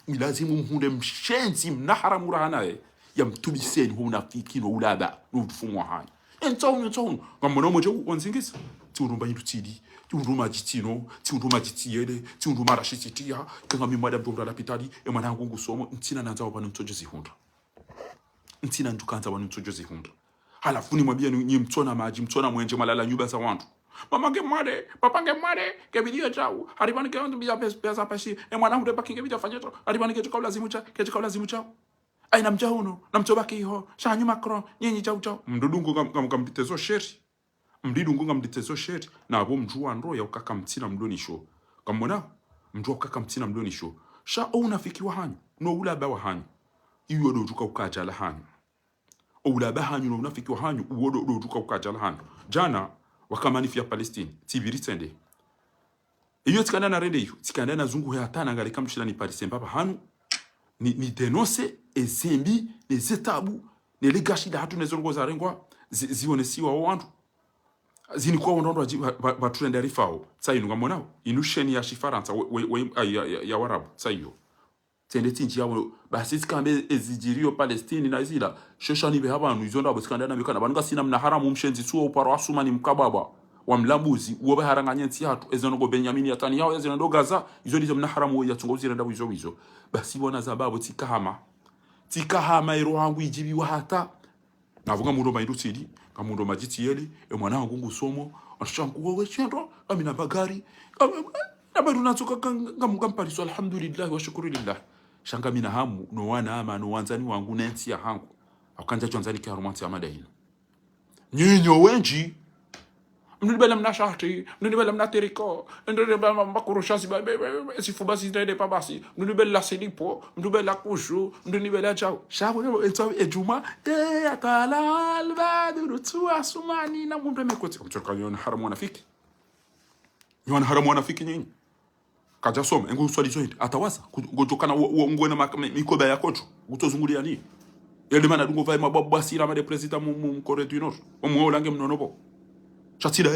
lazima mhunde mshenzi mnahara murana ya mtubiseni huna fikino ulaba nufumwa hani entonu ngamona mojo wanzingisa tiundu mba indutili tiundu majitino tiundu majitiele tiundu marashititia kanga mimwada mtomda la pitali e mwanangu ngusomo ntina nanza wapana mtojo zihunda ntina ndukanza wanu mtojo zihunda halafu ni mwambia ni mtona maji mtona mwenje malala nyumba za wantu mama ke mwade papa ke mwade ke video chao haribani ke ndu pesa pasi e mwanangu de pakinge video fanyeto haribani ke chukau lazimu chao aina mjahuno na mtobaki hiho shanyu Macron nyenyi chao mdudungu kamditezo sheri mdidungu kamditezo sheri na abo mjua ndo ya ukaka mtina mdonisho kamona mjua ukaka mtina mdonisho sha unafiki wa hanyu no ulaba wa hanyu iyo do tuka ukaja la hanyu ulaba hanyu no unafiki wa hanyu uodo do tuka ukaja la hanyu jana wakamanifi ya Palestine tibiri tende iyo tikanda na rende iyo tikanda na zungu ya tana ngale kamshila ni Paris mbaba hanyu ni denonce ezembi nezetabu nelegashi da hatu nezongo za rengwa zionesiwa wantu zinikuwa wandondo baturende rifao tsayi ngamona inusheni ya shifaransa ya warabu tsayo tende tinji yawo basi tikambe ezijirio Palestine na zila shoshani be habanu izonda bosikanda na mikana banuka sina mna haramu mshenzi suo uparo asumani mkababa wa mlabuzi uobe haranganya nti hatu ezonogo Benjamin yatani yao ezonogo Gaza izonizo mna haramu ya tungozira nda wizo basi bona zababo tikahama ero wangu ijibi wa hata navuga mundo maindutili kamundo majitiele e mwanangu ngusomo ashangu wewe chendo amina bagari abadu natsoka ngamukampaliso alhamdulillah wa shukrillah shanga mina hamu no wana ama no wanzani wangu nensi ya hangu akanja chwanzani kia romanti ya madaina nyinyo wenji mnibela mnashati mnibela mnateriko mnibela makurushazi sifubasi ndende pabasi mnibela silipo mnibela kushu mnibela chao shawo etso ejuma atala albadru tuasumani na mumbe mekoti mchoka yona haramu wanafiki yona haramu wanafiki nyinyi kaja soma ngo swali zote atawasa kujokana ngwena mikoba ya kocho utozungulia ni yele mana dungo vai mababu basira ma de president mu Corée du Nord omo lange mnonobo chatida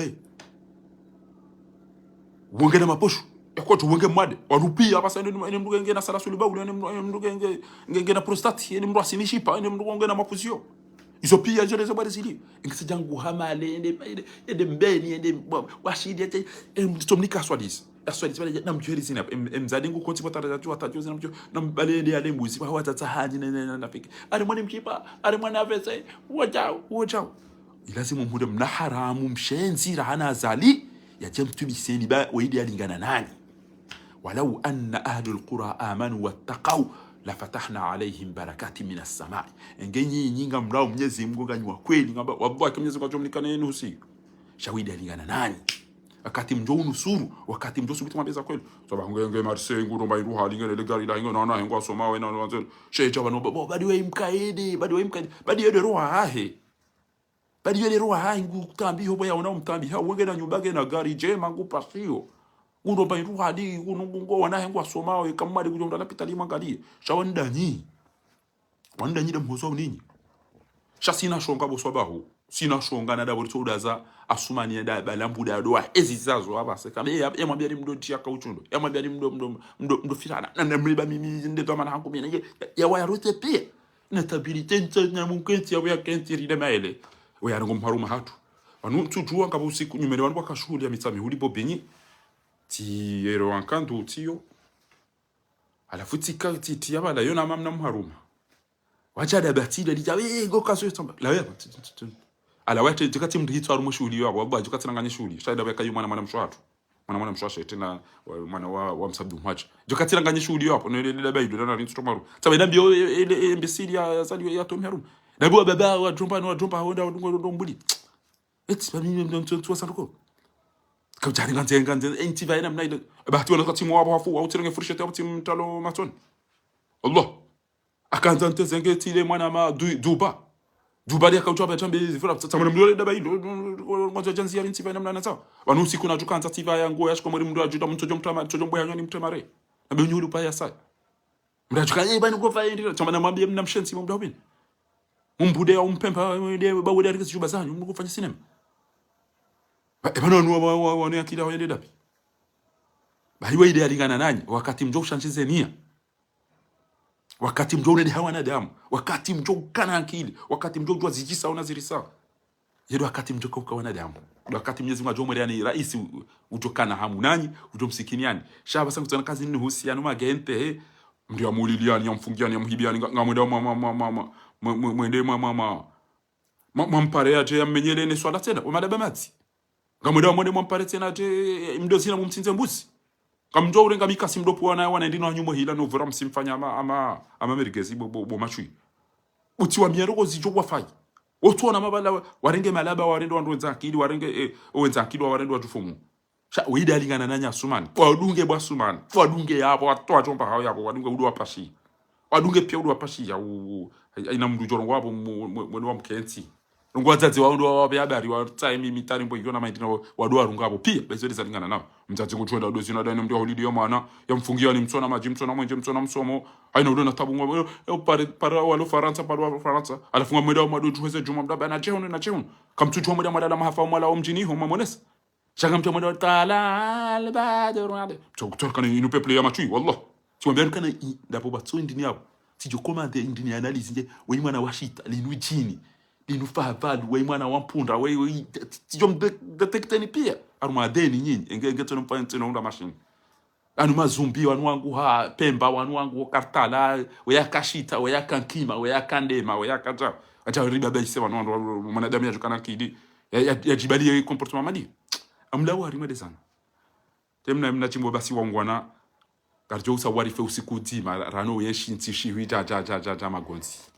wongena maposho yakoto wonge mwade warupia basa ene mndu ngena sala sulibaulu ene mndu ngena prostate ene mndu asimishipa ene mndu ngena mapuzio izo pia jere zo barizili ngisejangu hamale ende mbeni ende washidi ete mtomnika swadis aswadi bale na mjeri zina mzadi ngu konti patara tu atajoze na mjo na bale ende ale mbuzi kwa watata haji na piki ari mwani mkipa ari mwana avese wachao ilazimu mhude mna haramu mshenzi rahana azali ya jemtu biseni ba waidi alingana nani walau anna ahlul qura amanu wattaqaw la fatahna alaihim barakati minas samai ngenyi nyinga mrao Mwenyezi Mungu nganywa kweli ngamba wallahi Mwenyezi Mungu ajomlikana yenu usi shawidi alingana nani wakati mjo unusuru wakati mjo subiti mabeza kweli soba ngenge Marseille nguro mba hali ngene gari la ngona na ngwa soma we na wanzo sheja bano badi we mkaede badi yede roha hahe badi yede roha hahe ngutambi hobo ya ona mtambi ha wenge na nyumbage na gari je mangu pasio nguro mba hali ngo wana ngwa soma we kamari kujonda na pitali mangalie shawanda nyi wanda nyi de mhozo ninyi shasina shonga bo sobaho sina shonga na dabo tsodaza asumani da balambuda doa ezizazo abase kame yamwambia ni mdo tia kauchundo yamwambia ni mdo fitana na mliba mimi nde to mana hangu mina ya wa rote pe na tabilite ntanya munkenti ya kenti ride maele we yarango mharuma hatu wanu tujua ngabo usiku nyumere wanu bakashuli ya mitami hulipo benyi ti ero wankandu tiyo alafu tika ti yabala yona mamna mharuma wachada batida lija go kaso tsamba la ala wete tikati mtu hitu arumo shuli yabo baba jukati nanganye shuli shaida weka yuma na mwana mshwatu mwana mshwashe tena mwana wa msabdu mwacha jukati nanganye shuli yabo nele baido na rintu tomaru sabe ndambio ile mbesili ya sali ya Tom Herum ndabo baba wa jumpa honda ndo mbuli eti ba mimi ndo tu sanduko kujari nganze enti vaina mnaida bahati wana kati mwa hafu au tirenge furshete abti mtalo maton Allah akanza ntezenge tile mwana ma duba ya kauchwa batambe zifura tsamana mdole dabai ngozo janzi ya ntiba namna natsa wanu siku na tukanza tiva ya ngo yashiko muri mdu ajuda mtojo mbo yanyo ni mtemare na benyuru pa yasa mrachuka bani ngo fa ndira tsamana mwambie mna mshensi mbo dabini mumbude au mpempa ndi bawude arikisi juba zanyu mko fanya sinema bana nuwa wane akida hoyende dapi baiwa ide alingana nanyi wakati mjo kushanchize nia wakati mjo unedi hawana damu wakati mjo kana akili wakati mjo jua zijisa una zirisa yedo wakati mjo kwa wana damu wakati Mwenyezi Mungu ajomwelea ni rais utokana hamu nanyi utomsikiniani shaba sangu tana kazi ni husiano magente ndio amuliliani amfungiani amhibiani ngamwenda mwende mwampare aje amenyele ne swala tena umadaba matsi ngamwenda mwende mwampare tena aje mdozina mumtsinze mbuzi kamjo urenga mikasi mdopo wana ndino nyumo hila no vora msimfanya ama merigezi bo machui utiwa mieroko zijo wafai otona mabala warenge malaba warendo wandu akili warenge wenza akili warendo watufumu sha wida lingana nanya sumani wadunge bwa sumani wadunge yabo atwa chomba hao yabo wadunge udu wapashi wadunge pia udu wapashi ya ina mdu jorongo wabo mwenu wa mkenzi ngwa zazi wandu wa habari wa time mitari mbo yona maindina wadu warungabo pia bezeli zalingana nao mzazi kuchwenda dozi na dani mdio holiday mwana yamfungia ni msona maji msona mwenje msona msomo aina udo na tabu ngwa para walo Faransa para Faransa alafunga mweda mwado tuweze juma mdaba na jehono na jehono kamtuchwa mweda mwada mahafa mwala omjini ho mamonesa shaka mtu mweda tala albadru ade kutoka ni inu peuple ya machui wallah tuambia kana ndapo batso ndini yabo tijo commande ndini analyse nje we mwana washita linu chini linu favalu we mwana wampunda we tijo detecte ni pia aruma deni nyinyi engetono mpante no unda machine anu mazumbi wanu wangu ha Pemba wanu wangu Kartala we yakashita we yakankima we yakandema we yakaja acha riba baise wanu mwanadamu yajukana kidi ya jibali comportement mali amla wari madesana temna mnachimbo basi wangwana karjo usawari fe usiku nzima rano yeshinti shiwi ja magonzi